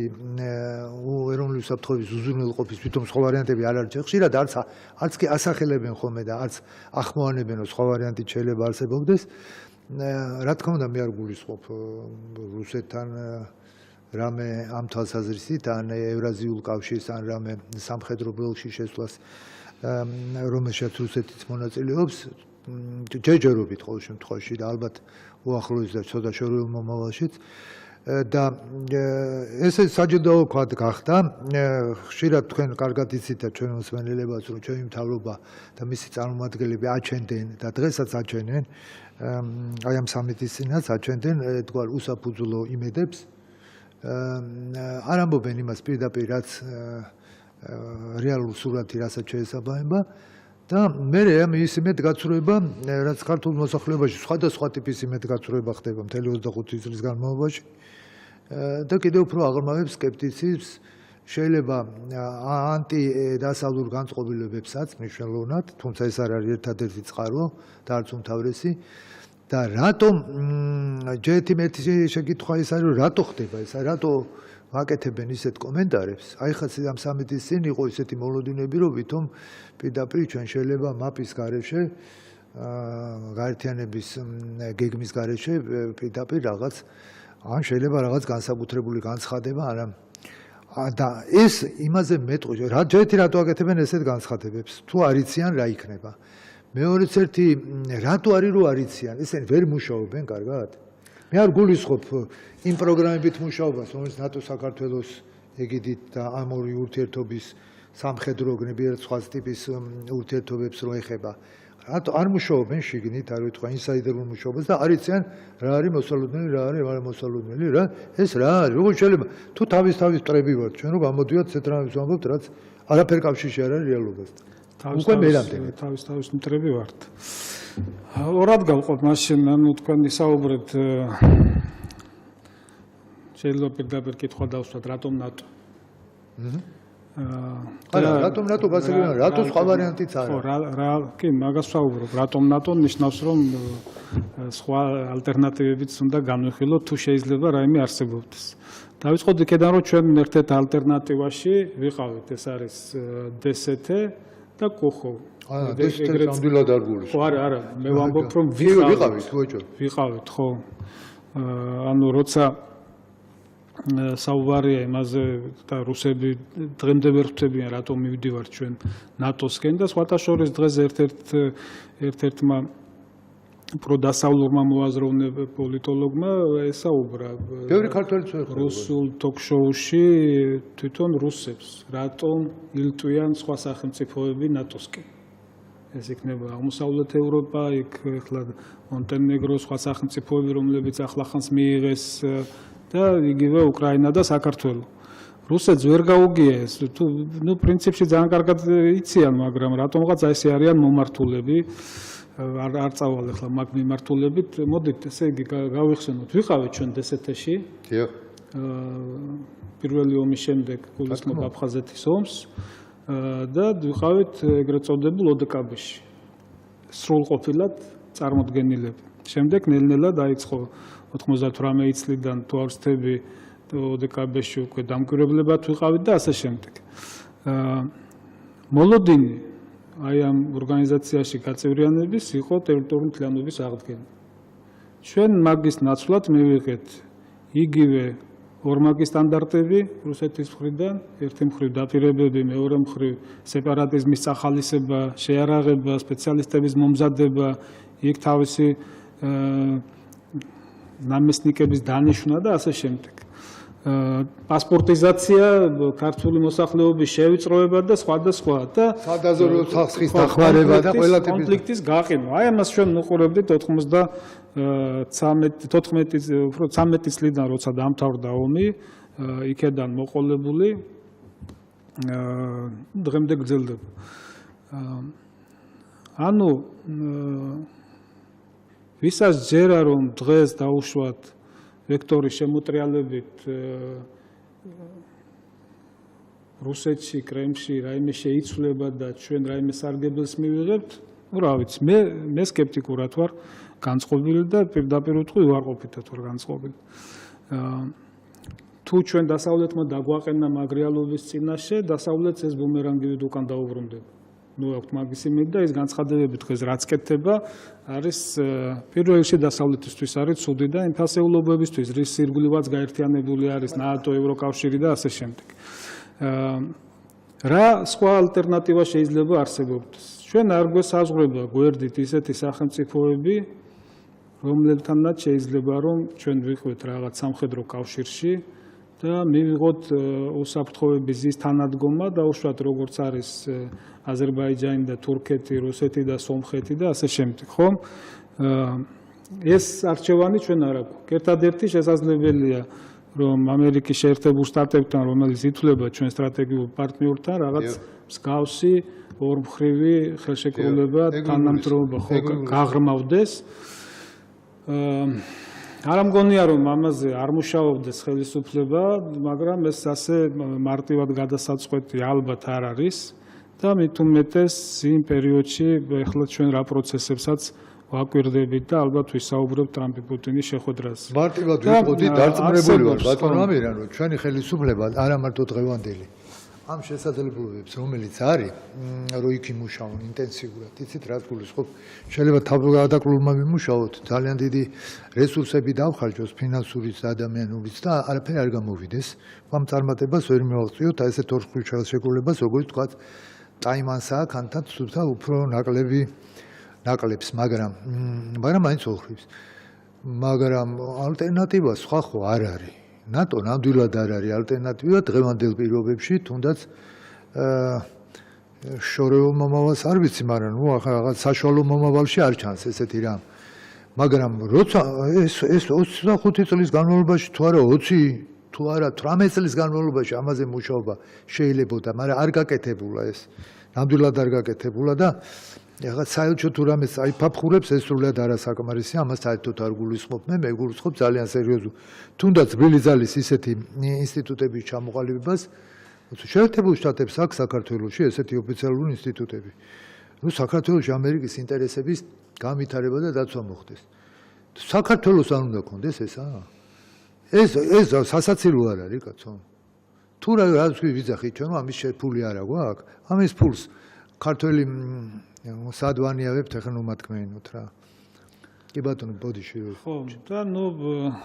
A: ეროვნული უსაფრთხოების უზრუნველყოფის თვითონ სხვა ვარიანტები არ არის ხშირად არც კი ასახელებენ ხოლმე და არც ახმოვანებენ რომ სხვა ვარიანტი შეიძლება არსებობდეს. რა თქმა უნდა, მე არ გულისხმობ რუსეთთან რამე ამ თვალსაზრისით ან ევრაზიულ კავშირს ან რამე სამხედრო ბლოკში შესვლას, რომელშიც რუსეთიც მონაწილეობს, ჯერჯერობით ყოველ შემთხვევაში და ალბათ უახლოეს და ცოტა შორეულ მომავალშიც. და ეს საჯადო ქვად გახდა, ხშირად თქვენ კარგად იცით და ჩვენ მოსმენელებაც, რომ ჩვენი მთავრობა და მისი წარმომადგენლები აჩენდნენ და დღესაც აჩენენ, აი ამ სამიტის წინაც აჩენდნენ თქვა უსაფუძვლო იმედებს. არ ამბობენ იმას პირდაპირ, რაც რეალურ სურათი რასაც შეესაბამება და მე ის იმედგაცრუება, რაც ქართულ მოსახლეობაში სხვადასხვა ტიპის იმედგაცრუება ხდება მთელი 25 წლის განმავლობაში და კიდევ უფრო აღრმავებს სკეპტიციზმს, შეიძლება ანტიდასავლურ განწყობილებებსაც მნიშვნელოვნად, თუმცა ეს არ არის ერთადერთი წყარო და არც უმთავრესი. და რატომ ჯერთი მეტი შეკითხვა ის არის, რომ რატო ხდება ეს, რატო ვაკეთებენ ისეთ კომენტარებს? აი ხაც ამ სამიტის წინ იყო ისეთი მოლოდინები, რომ ვითომ პირდაპირ ჩვენ შეიძლება მაპის გარეშე, გაერთიანების გეგმის გარეშე პირდაპირ რაღაც, ან შეიძლება რაღაც განსაკუთრებული განცხადება, არა და ეს იმაზე მეტყვის, ჯერთი რატო აკეთებენ ესეთ განცხადებებს? თუ არ იციან რა იქნება? მეორეც ერთი, რატო არის რომ არ იციან? ესენი ვერ მუშაობენ კარგად? მე არ გულისხმობ იმ პროგრამებით მუშაობას, რომელიც ნატო საქართველოს ეგიდით და ამ ორი ურთიერთობის სამხედრო გნებიერ სხვა ტიპის ურთიერთობებს რო ეხება. რატო არ მუშაობენ შიგნით, არ ვიტყვი ინსაიდერულ მუშაობას და არ იციან რა არის მოსალოდნელი, რა არის არ მოსალოდნელი, რა ეს რა არის? როგორ შეიძლება თუ თავის მტრები ვართ ჩვენ რომ გამოდივართ ესეთ რამებს ვამბობთ, რაც არაფერ კავშირში არ არის რეალობასთან. უკვე მერამდე
B: თავის მტრები ვართ. ორად გავყოთ მაშინ, ანუ თქვენ ისაუბრეთ შეიძლება პირდაპირ კითხვა დავსვათ, რატომ ნატო?
A: რატომ ნატო გასაგებია, რატო სხვა ვარიანტიც არა?
B: ხო, კი, მაგას ვსაუბრობ, რატომ ნატო ნიშნავს, რომ სხვა ალტერნატივებიც უნდა განვიხილოთ, თუ შეიძლება რაიმე არსებობდეს. დავიწყოთ იქედან, რომ ჩვენ ერთ-ერთ ალტერნატივაში ვიყავით, ეს არის DST და კუხო.
A: DST ნამდვილად არ გულისხმობს.
B: ხო, არა, მე ვამბობ, რომ ვიყავით, ხო. ანუ როცა საუბარია იმაზე და რუსები დღემდე ვერ ხვდებიან, რატომ მივდივართ ჩვენ ნატოსკენ და სხვათა შორის დღეს ერთ-ერთმა პროდასავლურმა მოაზროვნე პოლიტოლოგმა ესაუბრა რუსულ ტოქ-შოუში თვითონ რუსებს, რატომ ილტვიან სხვა სახელმწიფოები ნატოსკენ. ეს იქნება აღმოსავლეთ ევროპა, იქ ახლა მონტენეგრო, სხვა სახელმწიფოები, რომლებიც ახლახანს მიიღეს და იგივე უკრაინა და საქართველო. რუსეთს ვერ გაუგია ეს, ნუ პრინციპში ძალიან კარგად იციან, მაგრამ რატომღაც ესე არიან მომართულები, არ წავალ ახლა მაგ მიმართულებით, მოდით ესე იგი გავიხსენოთ. ვიყავით ჩვენ DST-ში. დიახ. პირველი ომის შემდეგ გულისხმობ აფხაზეთის ომს და ვიყავით ეგრეთ წოდებულ ოდკბ-ში. სრულყოფილად წარმოდგენილები. შემდეგ ნელ-ნელა დაიწყო 98 წლიდან თვალსთები ოდკბ-ში უკვე დამკვირვებლებად ვიყავით და ასე შემდეგ. მოლოდინი აი ამ ორგანიზაციაში გაწევრიანების იყო ტერიტორიული მთლიანობის აღდგენა. ჩვენ მაგის ნაცვლად მივიღეთ იგივე ორმაგი სტანდარტები რუსეთის მხრიდან, ერთი მხრივ დაპირებები, მეორე მხრივ სეპარატიზმის წახალისება, შეარაღება, სპეციალისტების მომზადება, იქ თავისი ნამესნიკების დანიშვნა და ასე შემდეგ. პასპორტიზაცია, ქართული მოსახლეობის შევიწროება და სხვა და სხვა და
A: სადაზვერვო სახსრის დახმარება და ყველა ტიპის
B: კონფლიქტის გაყინვა. აი ამას ჩვენ უყურებდით 13 წლიდან, როცა დამთავრდა ომი, იქედან მოყოლებული დღემდე გრძელდება. ანუ ვისაც ჯერა რომ დღეს დაუშვათ ვექტორის შემოტრიალებით რუსეთში, კრემლში რაიმე შეიცვლება და ჩვენ რაიმე სარგებელს მივიღებთ, ну რა ვიცი, მე სკეპტიკურად ვარ განწყობილი და პირდაპირ ვიტყვი უარყოფითად ვარ განწყობილი. თუ ჩვენ დასავლეთმა დაგვაყენა მაგ რეალობის წინაშე, დასავლეთს ეს ბუმერანგივით უკან დაუბრუნდება. ნუ აქვთ მაგის იმედი და ეს განცხადებები დღეს რაც კეთდება, არის პირველ რიგში დასავლეთისთვის არის ცუდი და იმ ფასეულობებისთვის, რის ირგვლივაც გაერთიანებული არის ნატო, ევროკავშირი და ასე შემდეგ. რა სხვა ალტერნატივა შეიძლება არსებობდეს? ჩვენ არ გვესაზღვრება გვერდით ისეთი სახელმწიფოები, რომლებთანაც შეიძლება რომ ჩვენ ვიყვეთ რაღაც სამხედრო კავშირში და მივიღოთ უსაფრთხოების ზის თანადგომა და უშუალოდ როგორც არის აზერბაიჯანი და თურქეთი, რუსეთი და სომხეთი და ასე შემდეგ, ხო? ეს არჩევანი ჩვენ არ აქვს. ერთადერთი შესაძლებელია, რომ ამერიკის შეერთებულ შტატებთან, რომელიც ითვლება ჩვენ სტრატეგიულ პარტნიორთან, რაღაც მსგავსი ორმხრივი ხელშეკრულება თანამედროვე გაღრმავდეს. არ მგონია რომ ამაზე არ მუშაობდეს ხელისუფლება, მაგრამ ეს ასე მარტივად გადასაწყვეტი ალბათ არ არის და მით უმეტეს იმ პერიოდში ეხლა ჩვენ რა პროცესებსაც ვაკვირდებით და ალბათ ვისაუბრებთ ტრამპ-პუტინის შეხვედრაზე.
A: მარტივად ვიყოდი დარწმუნებული ვარ ბატონო ამირან, რომ ჩვენი ხელისუფლება არა მარტო დღევანდელი ამ შესაძლებლობებს, რომელიც არის, რომ იქ იმუშაონ ინტენსიურად, იცით რა გულისხმობ, შეიძლება თავგადაკრულმა მიმუშაოთ, ძალიან დიდი რესურსები დავხარჯოს, ფინანსურიც და ადამიანურიც და არაფერი არ გამოვიდეს. ამ წარმატებას ვერ მივაღწიოთ, აი ესეთ ორხრივ ხელშეკრულებას, როგორც თქვა, ტაიმანსაა კანთან თუმცა უფრო ნაკლებს, მაგრამ მაინც ოხრივს. მაგრამ ალტერნატივა სხვა ხო არ არის. ნატო ნამდვილად არ არის ალტერნატივა დღევანდელ პირობებში, თუნდაც შორეულ მომავალს არ ვიცი, მაგრამ ნუ ახლა რაღაც საშუალო მომავალში არ ჩანს ესეთი რამ. მაგრამ როცა ეს 25 წლის განმავლობაში თუ არა 20 თუ არა 18 წლის განმავლობაში ამაზე მუშაობა შეიძლებოდა, მაგრამ არ გაკეთებულა ეს. ნამდვილად არ გაკეთებულა და რაღაც საერთო თუ რამეს აიფაფხურებს ეს სრულად არასაკმარისია, ამას საერთოდ არ გულისხმობ მე გულისხმობ ძალიან სერიოზულ. თუნდაც ბილი ძალის ისეთი ინსტიტუტების ჩამოყალიბებას, შეერთებულ შტატებს აქვს საქართველოში ესეთი ოფიციალური ინსტიტუტები. ნუ საქართველოში ამერიკის ინტერესების განვითარება და დაცვა მოხდეს. საქართველოს არ უნდა კონდეს ესა? ეს სასაცილო არ არის კაცო. თუ რა თქვი ვიძახით ჩვენ ამის შეფული არა გვაქვს. ამის ფულს ქართველი საადვანიავებთ ახლა ნუ მათქმენოთ რა. კი ბატონო ბოდიში.
B: ხო, და ნუ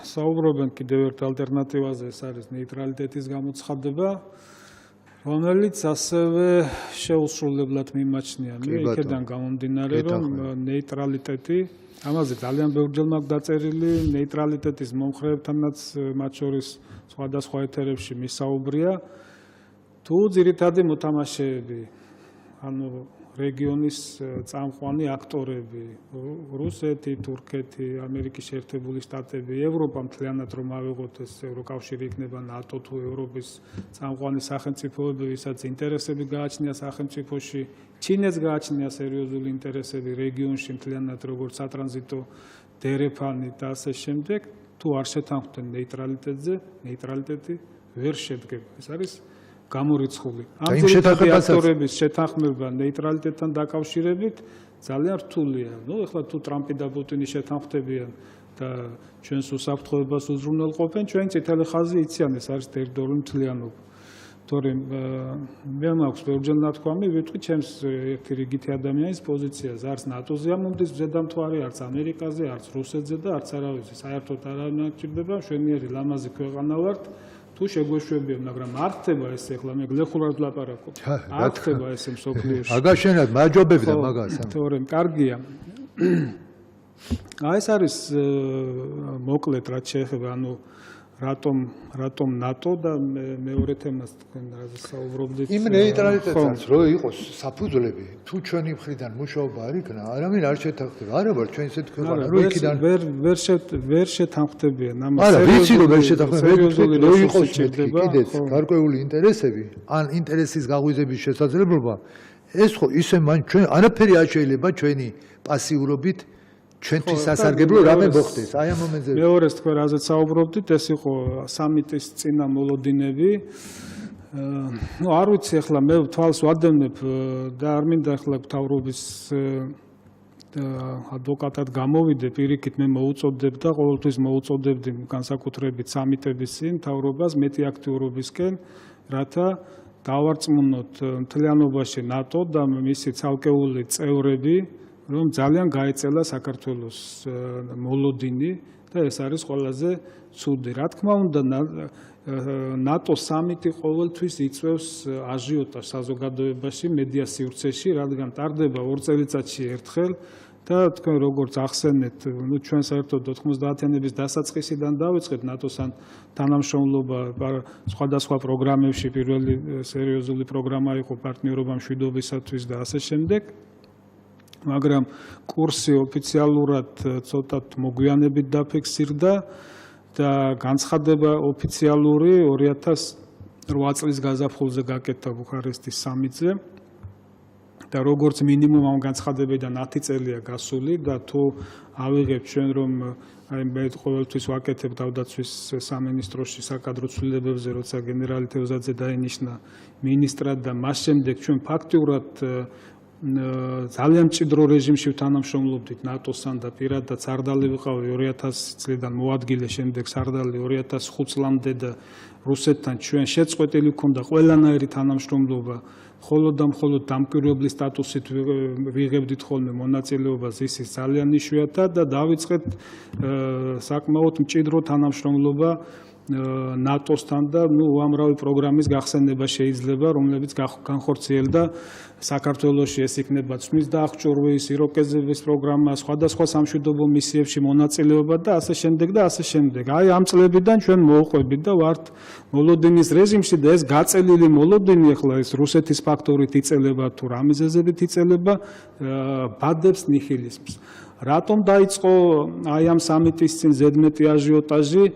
B: საუბრობენ კიდევ ერთ ალტერნატივაზე, ეს არის ნეიტრალიტეტის გამოცხადება, რომელიც ასევე შეუსრულებლად მიმაჩნია. მე იქედან გამომდინარე, რომ ნეიტრალიტეტი ამაზე ძალიან ბევრჯერ მაქვს დაწერილი, ნეიტრალიტეტის მომხრეებთანაც მათ შორის სხვადასხვა ეთერებში მისაუბრია. თუ ძირითადი მოთამაშეები, ანუ რეგიონის წამყვანი აქტორები, რუსეთი, თურქეთი, ამერიკის შეერთებული შტატები, ევროპა მთლიანად რომ ავიღოთ, ეს ევროკავშირი იქნება ნატო თუ ევროპის წამყვანი სახელმწიფოები, ვისაც ინტერესები გააჩნია სახელმწიფოში, ჩინეთს გააჩნია სერიოზული ინტერესები რეგიონში მთლიანად როგორც სატრანზიტო დერეფანი და ასე შემდეგ, თუ არ შეთანხმდნენ ნეიტრალიტეტზე, ნეიტრალიტეტი ვერ შედგება. ეს არის გამორიცხული. ამ ძირითადი აქტორების შეთანხმება ნეიტრალიტეტთან დაკავშირებით ძალიან რთულია. ნუ ეხლა თუ ტრამპი და პუტინი შეთანხმდებიან და ჩვენს უსაფრთხოებას უზრუნველყოფენ, ჩვენ წითელი ხაზი იციან, ეს არის ტერიტორიული მთლიანობა. თორემ მე მაქვს ბევრჯერ ნათქვამი, ვიტყვი ჩემს ერთი რიგითი ადამიანის პოზიციაზე, არც ნატოზე ამომდის ზედამთვარი, არც ამერიკაზე, არც რუსეთზე და არც არავის. საერთოდ არ ამჭირდება, მშვენიერი ლამაზი ქვეყანა ვართ. თუ შეგვეშვებიან, მაგრამ არ ხდება ეს ეხლა მე გლეხურად ვლაპარაკობ. არ ხდება ეს მსოფლიოში.
A: აგაშენად მაჯობებდა მაგას.
B: თორემ კარგია. ეს არის მოკლედ რაც შეეხება, ანუ რატომ ნატო და მეორე თემას თქვენ რაზე საუბრობდით?
A: იმ ნეიტრალიტეტსაც რო იყოს საფუძვლები, თუ ჩვენი მხრიდან მუშაობა არ იქნა, არავინ არ შეთანხმდება. არა ვარ ჩვენ ისეთ ქვეყანა, რო იქიდან
B: ვერ შეთანხმდებიან ამას.
A: არა, ვიცი რომ ვერ შეთანხმდებიან, რო იყოს კიდეც გარკვეული ინტერესები, ან ინტერესის გაღვიძების შესაძლებლობა, ეს ხო ისე მან ჩვენ არაფერი არ შეიძლება ჩვენი პასიურობით ჩვენთვის სასარგებლო რამე მოხდეს. აი ამ მომენტზე
B: მეორეს თქვენ რაზეც საუბრობდით, ეს იყო სამიტის წინა მოლოდინები. ნუ არ ვიცი ახლა მე თვალს ვადევნებ და არ მინდა ახლა მთავრობის ადვოკატად გამოვიდე, პირიქით მე მოუწოდებ და ყოველთვის მოუწოდებდი განსაკუთრებით სამიტების წინ მთავრობას მეტი აქტიურობისკენ, რათა დავარწმუნოთ მთლიანობაში ნატო და მისი ცალკეული წევრები, რომ ძალიან გაეწელა საქართველოს მოლოდინი და ეს არის ყველაზე ცუდი. რა თქმა უნდა, ნატო სამიტი ყოველთვის იწვევს აჟიოტაჟს საზოგადოებაში, მედია სივრცეში, რადგან ტარდება 2 წელიწადში ერთხელ და თქვენ როგორც ახსენეთ, ნუ ჩვენ საერთოდ 90-იანების დასაწყისიდან დავიწყეთ ნატოსთან თანამშრომლობა სხვადასხვა პროგრამებში, პირველი სერიოზული პროგრამა იყო პარტნიორობა მშვიდობისათვის და ასე შემდეგ. მაგრამ კურსი ოფიციალურად ცოტათ მოგვიანებით დაფიქსირდა და განცხადება ოფიციალური 2008 წლის გაზაფხულზე გაკეთდა ბუქარესტის სამიტზე და როგორც მინიმუმ ამ განცხადებიდან 10 წელია გასული და თუ ავიღებთ ჩვენ რომ აი მე ყოველთვის ვაკეთებ თავდაცვის სამინისტროში საკადრო ცვლილებებზე, როცა გენერალი თევზაძე დაინიშნა მინისტრად და მას შემდეგ ჩვენ ფაქტიურად ძალიან მჭიდრო რეჟიმში თანამშრომლობდით ნატოსთან და პირადად სარდალი ვიყავი 2000 წლიდან მოადგილე, შემდეგ სარდალი 2005 წლამდე და რუსეთთან ჩვენ შეწყვეტილი ქონდა ყველანაირი თანამშრომლობა, მხოლოდ და მხოლოდ დამკვირვებლის სტატუსით ვიღებდით ხოლმე მონაწილეობას, ის ძალიან იშვიათად და დავიწყეთ საკმაოდ მჭიდრო თანამშრომლობა ნატოსთან და უამრავი პროგრამის გახსენება შეიძლება, რომლებიც განხორციელდა საქართველოში, ეს იქნება ცვლის დაახჭურვის, იროკეზების პროგრამა, სხვადასხვა სამშვიდობო მისიებში მონაწილეობა და ასე შემდეგ და ასე შემდეგ. აი ამ წლებიდან ჩვენ მოვყვებით და ვართ მოლოდინის რეჟიმში და ეს გაწელილი მოლოდინი ახლა ეს რუსეთის ფაქტორით იწელება თუ რა მიზეზებით იწელება, ბადებს ნიჰილიზმს. რატომ დაიწყო აი ამ სამიტის წინ ზედმეტი აჟიოტაჟი?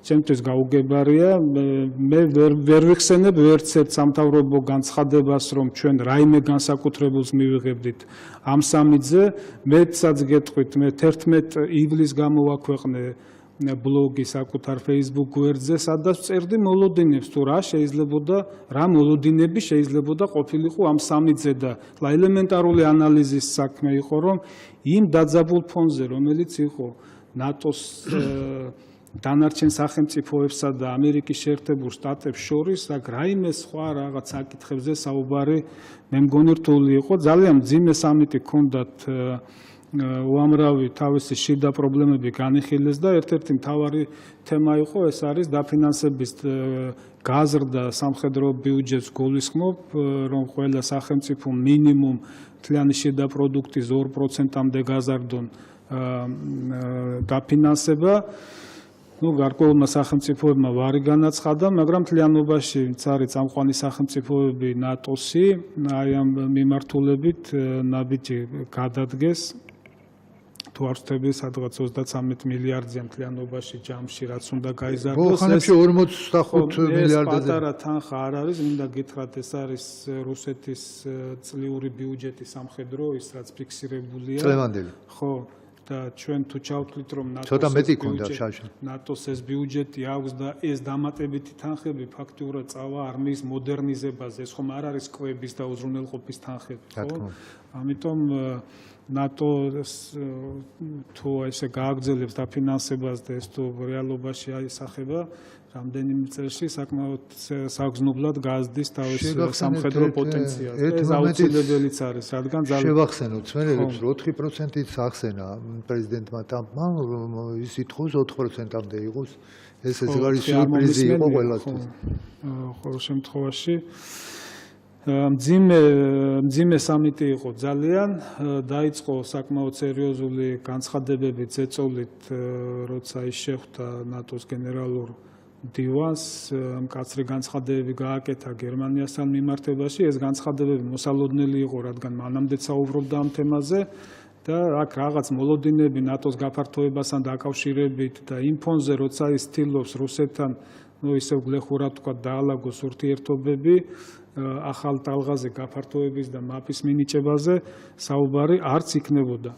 B: ჩემთვის გაუგებარია, მე ვერ ვიხსენებ ვერც ერთ სამთავრობო განცხადებას, რომ ჩვენ რაიმე განსაკუთრებულს მივიღებდით ამ სამიტზე. მეცაც გეტყვით, მე 11 ივლისს გამოვაქვეყნე ბლოგი საკუთარ Facebook გვერდზე, სადაც წერდი მოლოდინებს, თუ რა შეიძლებოდა, რა მოლოდინები შეიძლებოდა ყოფილიყო ამ სამიტზე და ელემენტარული ანალიზის საქმე იყო, რომ იმ დაძაბულ ფონზე, რომელიც იყო ნატოს დანარჩენ სახელმწიფოებსა და ამერიკის შეერთებულ შტატებს შორის აქ რაიმე სხვა რაღაც საკითხებზე საუბარი მე მგონი რთული იყო. ძალიან მძიმე სამიტი ჰქონდათ უამრავი თავისი შიდა პრობლემები განიხილეს და ერთ-ერთი მთავარი თემა იყო ეს არის დაფინანსების გაზრდა სამხედრო ბიუჯეტს გულისხმობ, რომ ყველა სახელმწიფო მინიმუმ მთლიანი შიდა პროდუქტის 2%-მდე გაზარდონ დაფინანსება. გარკვეულმა სახელმწიფოებმა ვარი განაცხადა, მაგრამ მთლიანობაში არის წამყვანი სახელმწიფოები ნატოსი, აი ამ მიმართულებით ნაბიჯი გადადგეს. თუ არ ვცდები, სადღაც 33 მილიარდზე მთლიანობაში ჯამში რაც უნდა გაიზარდოს.
A: ხანებში 45 მილიარდზე.
B: ეს პატარა თანხა არ არის, მინდა გითხრათ, ეს არის რუსეთის წლიური ბიუჯეტი სამხედრო, ის რაც ფიქსირებულია.
A: წლევანდელი.
B: ხო. და ჩვენ თუ ჩავთვლით რომ ნატოს ეს ბიუჯეტი აქვს და ეს დამატებითი თანხები ფაქტიურად წავა არმიის მოდერნიზებაზე, ეს ხომ არ არის კვების და უზრუნველყოფის თანხები, ხო? ამიტომ ნატო თუ ესე გააგრძელებს დაფინანსებას და ეს თუ რეალობაში აისახება, რამდენიმე წელში საკმაოდ საგრძნობლად გააზრდის თავის სამხედრო პოტენციალს. ეს აუცილებელიც არის, რადგან ძალიან
A: შევახსენოთ ცვლილებებს, რომ 4%-ით ახსენა პრეზიდენტმა ტრამპმა, ის ითხოვს 4%-მდე იყოს. ეს არის სიურპრიზი იყო ყველასთვის.
B: ყოველ შემთხვევაში მძიმე სამიტი იყო ძალიან, დაიწყო საკმაოდ სერიოზული განცხადებები ზეწოლით, როცა ის შეხვდა ნატოს გენერალურ დივანს, მკაცრი განცხადებები გააკეთა გერმანიასთან მიმართებაში. ეს განცხადებები მოსალოდნელი იყო, რადგან მანამდე საუბრობდა ამ თემაზე და აქ რაღაც მოლოდინები ნატოს გაფართოებასთან დაკავშირებით და იმ ფონზე, როცა ის ცდილობს რუსეთთან ისევ გლეხურად თქვა დაალაგოს ურთიერთობები, ახალ ტალღაზე გაფართოების და მაპის მინიჭებაზე საუბარი არც იქნებოდა.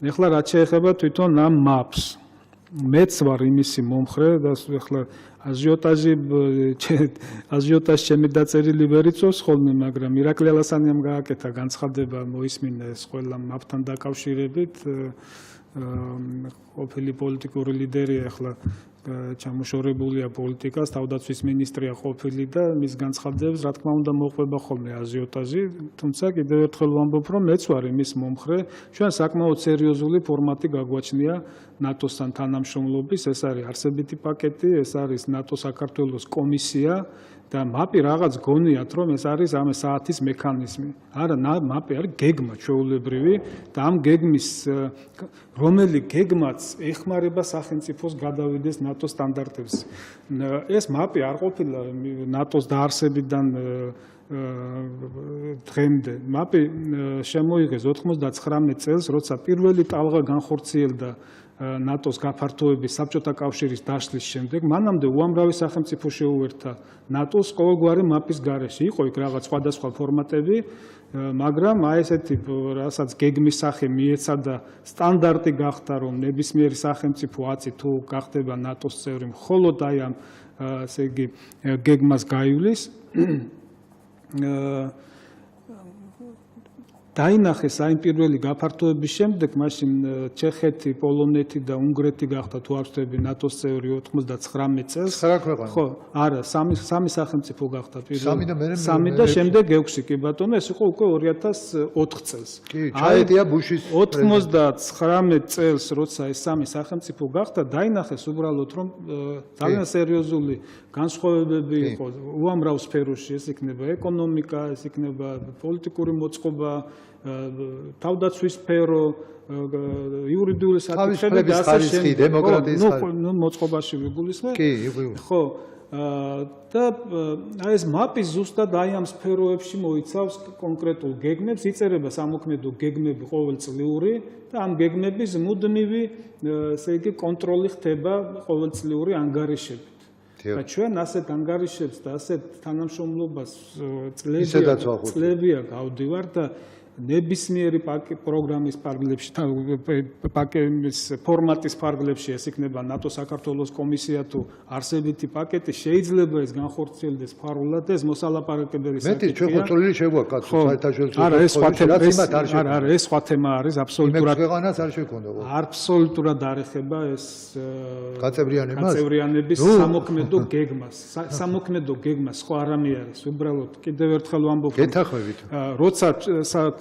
B: ეხლა რაც შეეხება თვითონ ამ მაპს, მეც ვარ იმისი მომხრე და ეხლა აჟიოტაჟი ჩემი დაწერილი ვერ იწვევს ხოლმე, მაგრამ ირაკლი ალასანიამ გააკეთა განცხადება, მოისმინა ეს ყველა მაპთან დაკავშირებით. ყოფილი პოლიტიკური ლიდერია, ეხლა ჩამოშორებულია პოლიტიკას, თავდაცვის მინისტრია ყოფილი და მის განცხადებებს რა თქმა უნდა მოყვება ხოლმე აჟიოტაჟი, თუმცა კიდევ ერთხელ ვამბობ, რომ მეც ვარ იმის მომხრე, ჩვენ საკმაოდ სერიოზული ფორმატი გაგვაჩნია ნატოსთან თანამშრომლობის, ეს არის არსებითი პაკეტი, ეს არის ნატო-საქართველოს კომისია და მაპი რაღაც გონიათ, რომ ეს არის ამ საათის მექანიზმი. არა, მაპი არის გეგმა ჩვეულებრივი და ამ გეგმის რომელი გეგმაც ეხმარება სახელმწიფოს გადავიდეს ნატოს სტანდარტებს. ეს მაპი არ ყოფილა ნატოს დაარსებიდან დღემდე. მაპი შემოიღეს 99 წელს, როცა პირველი ტალღა განხორციელდა ნატოს გაფართოების საბჭოთა კავშირის დაშლის შემდეგ. მანამდე უამრავი სახელმწიფო შეუერთდა ნატოს ყოველგვარი მაპის გარეშე. იყო იქ რაღაც სხვადასხვა ფორმატები, მაგრამ აი ესეთი რასაც გეგმის სახე მიეცა და სტანდარტი გახდა, რომ ნებისმიერი სახელმწიფო აცი თუ გახდება ნატოს წევრი, მხოლოდ აი ამ ესე იგი გეგმას გაივლის. დაინახეს აი პირველი გაფართოების შემდეგ, მაშინ ჩეხეთი, პოლონეთი და უნგრეთი გახდა თუ არ ვცდები ნატოს წევრი 99 წელს.
A: 9 ქვეყანა.
B: ხო, არა, სამი სახელმწიფო გახდა პირველი. სამი და შემდეგ 6 კი ბატონო, ეს იყო უკვე 2004 წელს.
A: კი, ჩაედია ბუშის
B: 99 წელს, როცა ეს სამი სახელმწიფო გახდა, დაინახეს უბრალოდ რომ ძალიან სერიოზული განსხვავებები იყო უამრავ სფეროში, ეს იქნება ეკონომიკა, ეს იქნება პოლიტიკური მოწყობა, თავდაცვის სფერო, იურიდიული საკითხები და ასე შემდეგ. დემოკრატიის მოწყობაში ვიგულისხმე.
A: კი,
B: ხო. და აი ეს მაპი ზუსტად აი ამ სფეროებში მოიცავს კონკრეტულ გეგმებს, იწერება სამოქმედო გეგმები ყოველწლიური და ამ გეგმების მუდმივი, ესე იგი, კონტროლი ხდება ყოველწლიური ანგარიშებით. და ჩვენ ასეთ ანგარიშებს და ასეთ თანამშრომლობას წლებია გავდივარ და ნებისმიერი პროგრამის პარგლებში, პაკეტის ფორმატის პარგლებში ეს იქნება ნატო საქართველოს კომისია თუ არსებითი პაკეტი, შეიძლება ეს განხორციელდეს ფარულად, ეს მოსალაპარაკებელი
A: მეტი ჩვენ ხო წვლილი შეგვაკაცო საერთაშორისო
B: არა, ეს სხვა თემა არა, ეს სხვა თემა არის, აბსოლუტურად
A: ქვეყანას არ შექონდა.
B: აბსოლუტურად არ ეხება ეს გაწევრიანების სამოქმედო გეგმას. სამოქმედო გეგმა სხვა არამე არის. უბრალოდ კიდევ ერთხელ ვამბობ,
A: გეთახვევით.
B: როცა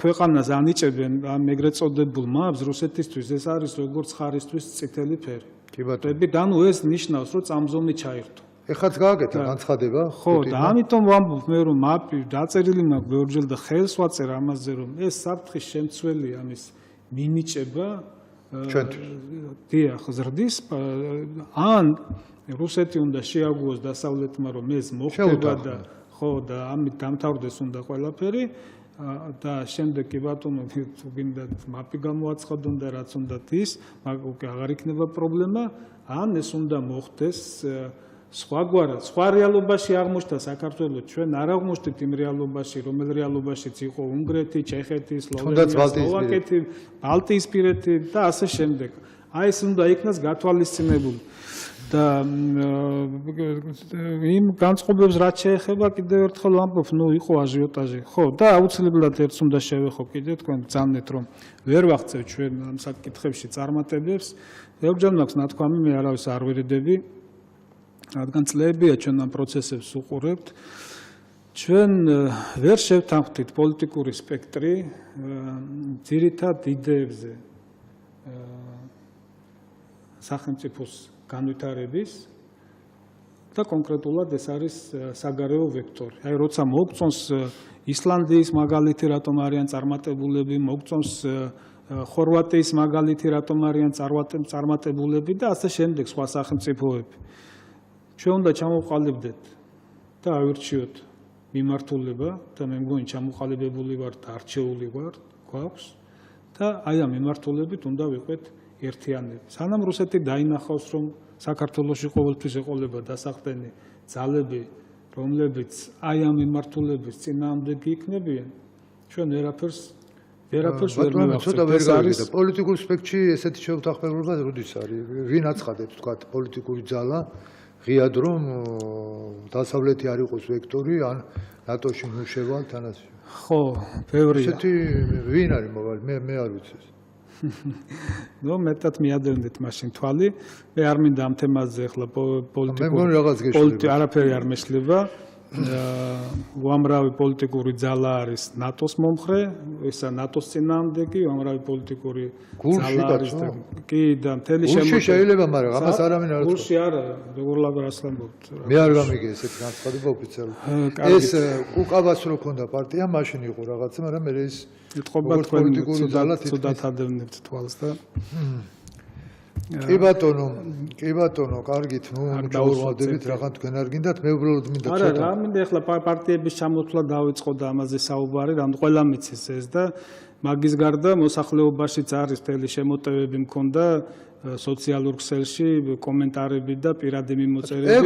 B: ქვეყანას ანიჭებენ ამ ეგრეთ წოდებულ მაპს რუსეთისთვის ეს არის როგორც ხარისთვის წითელი ფერი.
A: კი ბატონო.
B: ანუ ეს ნიშნავს, რომ წამზომი ჩაირთო.
A: ეხაც გააკეთა განცხადება.
B: ხო, და ამიტომ ვამბობ მე რომ მაპი დაწერილი მაქვს ბევრჯერ და ხელს ვაწერ ამაზე რომ ეს საფრთხის შემცველი ამის მინიჭება
A: ჩვენთვის.
B: დიახ, ზრდის ან რუსეთი უნდა შეაგუოს დასავლეთმა რომ ეს მოხდება და ხო და ამით დამთავრდეს უნდა ყველაფერი და შემდეგ კი ბატონო თუ გინდათ მაპი გამოაცხადონ და რაც უნდათ ის უკვე აღარ იქნება პრობლემა ან ეს უნდა მოხდეს სხვაგვარად სხვა რეალობაში აღმოჩნდა საქართველოს ჩვენ არ აღმოჩნდით იმ რეალობაში რომელ რეალობაშიც იყო უნგრეთი, ჩეხეთი, სლოვენია, სლოვაკეთი, ბალტიისპირეთი და ასე შემდეგ. აი ეს უნდა იქნას გათვალისწინებული. და იმ განწყობებს რაც შეეხება კიდევ ერთხელ ვამბობ, იყო აჟიოტაჟი. ხო, და აუცილებლად ერთს უნდა შევეხო კიდე თქვენ ბრძანეთ რომ ვერ ვახცევ ჩვენ ამ საკითხებში წარმატებებს. ბევრჯერ მაქვს ნათქვამი, მე არავის არ ვერიდები. რადგან წლებია ჩვენ ამ პროცესებს უყურებთ. ჩვენ ვერ შევთანხმდით პოლიტიკური სპექტრი ძირითად იდეებზე სახელმწიფოს განვითარების და კონკრეტულად ეს არის საგარეო ვექტორი. აი როცა მოგწონს ისლანდიის მაგალითი რატომ არიან წარმატებულები, მოგწონს ხორვატიის მაგალითი რატომ არიან წარმატებულები და ასე შემდეგ სხვა სახელმწიფოები. ჩვენ უნდა ჩამოყალიბდეთ და ავირჩიოთ მიმართულება და მე მგონი ჩამოყალიბებული ვართ და არჩეული ვართ გვაქვს და აი ამ მიმართულებით უნდა ვიყვეთ ერთიანები. სანამ რუსეთი დაინახავს რომ საქართველოში ყოველთვის ეყოლება დასახდენი ძალები, რომლებიც აი ამ მიმართულების წინააღმდეგი იქნებიან, ჩვენ ვერაფერს ვერ მივახცევთ.
A: პოლიტიკურ სპექტრში ესეთი შეუთანხმებლობა როდის არის? ვინ აცხადებს თქვა პოლიტიკური ძალა ღიად რომ დასავლეთი არ იყოს ვექტორი ან ნატოში მუშაობ თანაც.
B: ხო, ბევრია.
A: ესეთი ვინ არის მოვალი? მე არ ვიცი ეს.
B: ნუ მეტად მიადევნეთ მაშინ თვალი. მე არ მინდა ამ თემაზე ახლა პოლიტიკურ არაფერი არ მეშლება. უამრავი პოლიტიკური ძალა არის ნატოს მომხრე, ისა ნატოს წინააღმდეგი, უამრავი პოლიტიკური ძალა არის და კი და მთელი
A: შემოჭრა შეიძლება, მაგრამ ამას არავინ არ
B: გულში არა, როგორ ლაბარას ვამბობთ.
A: მე არ გამიგე ესეთი განცხადება ოფიციალურად. ეს უკავას რო ქონდა პარტია, მაშინ იყო რაღაცა, მაგრამ მე ეს
B: ეთყობა პოლიტიკური ძალა თვითონ ადევნებთ თვალს და
A: კი ბატონო, კარგით, დაურვადებით, რაღაც თქვენ არ გინდათ, მე უბრალოდ მინდა
B: არა, რა მინდა ახლა პარტიების ჩამოთვლა დავიწყო და ამაზე საუბარი, რამ ყველა მიცის ეს და მაგის გარდა მოსახლეობაშიც არის მთელი შემოტევები მქონდა სოციალურ ქსელში კომენტარები და პირადი მიმოწერები.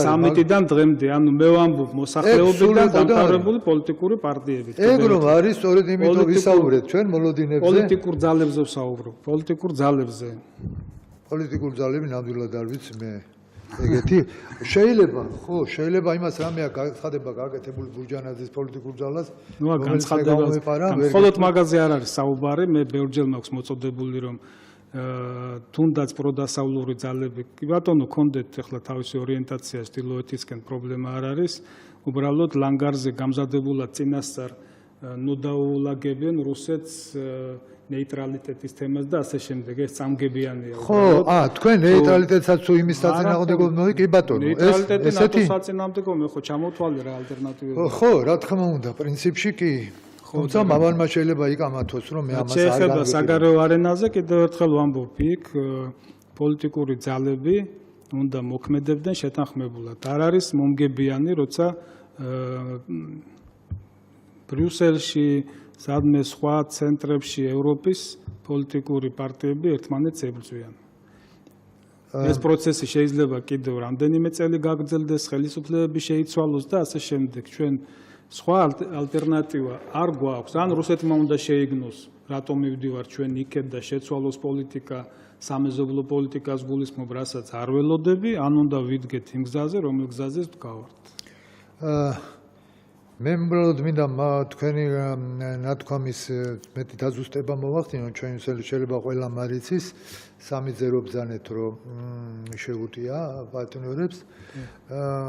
B: სამიტიდან დღემდე, ანუ მე ვამბობ მოსახლეობიდან დამთავრებული პოლიტიკური პარტიებით.
A: ეგ რომ არის, სწორედ იმიტომ ვისაუბრეთ ჩვენ მოლოდინებზე.
B: პოლიტიკურ ძალებზე ვსაუბრობ, პოლიტიკურ ძალებზე.
A: პოლიტიკურ ძალები ნამდვილად არ ვიცი მე. ეგეთი შეიძლება იმას რამეა განცხადება გააკეთებული ბურჯანაძის პოლიტიკურ ძალას.
B: ნუ განცხადება მხოლოდ მაგაზე არ არის საუბარი, მე ბევრჯერ მაქვს მოწოდებული რომ თუნდაც პროდასავლური ძალები კი ბატონო კონდეთ ახლა თავისი ორიენტაცია ჩრდილოეთისკენ პრობლემა არ არის უბრალოდ ლანგარზე გამზადებულად წინასწარ ნუ დაულაგებენ რუსეთს ნეიტრალიტეტის თემას და ასე შემდეგ ეს წამგებიანია
A: ხო თქვენ ნეიტრალიტეტსაც თუ იმის საწინააღმდეგო კი ბატონო
B: ნეიტრალიტეტი ნატოს საწინააღმდეგო მე ხო ჩამოთვალე რა ალტერნატივები
A: ხო რა თქმა უნდა პრინციპში კი თუმცა მამალმა შეიძლება იკამათოს რომ მე ამას არ
B: შეეხება საგარეო არენაზე კიდევ ერთხელ ვამბობ იქ პოლიტიკური ძალები უნდა მოქმედებდნენ შეთანხმებულად არ არის მომგებიანი როცა ბრიუსელში სადმე სხვა ცენტრებში ევროპის პოლიტიკური პარტიები ერთმანეთს ებრძვიან ეს პროცესი შეიძლება კიდევ რამდენიმე წელი გაგრძელდეს ხელისუფლებები შეიცვალოს და ასე შემდეგ ჩვენ სხვა ალტერნატივა არ გვაქვს. ან რუსეთმა უნდა შეიგნოს, რატომ მივდივარ ჩვენ იქეთ და შეცვალოს პოლიტიკა, სამეზობლო პოლიტიკას გულისხმობ, რასაც არ ველოდები, ან უნდა ვიდგეთ იმ გზაზე, რომელ გზაზე ვდგავართ.
A: მე მბრალოდ მინდა თქვენი ნათქვამის მეტი დაზუსტება მოვახდინოთ, ჩვენ შეიძლება ყველა მარიცის 3-0 ბრძანეთ, რომ შეუტია პარტნიორებს.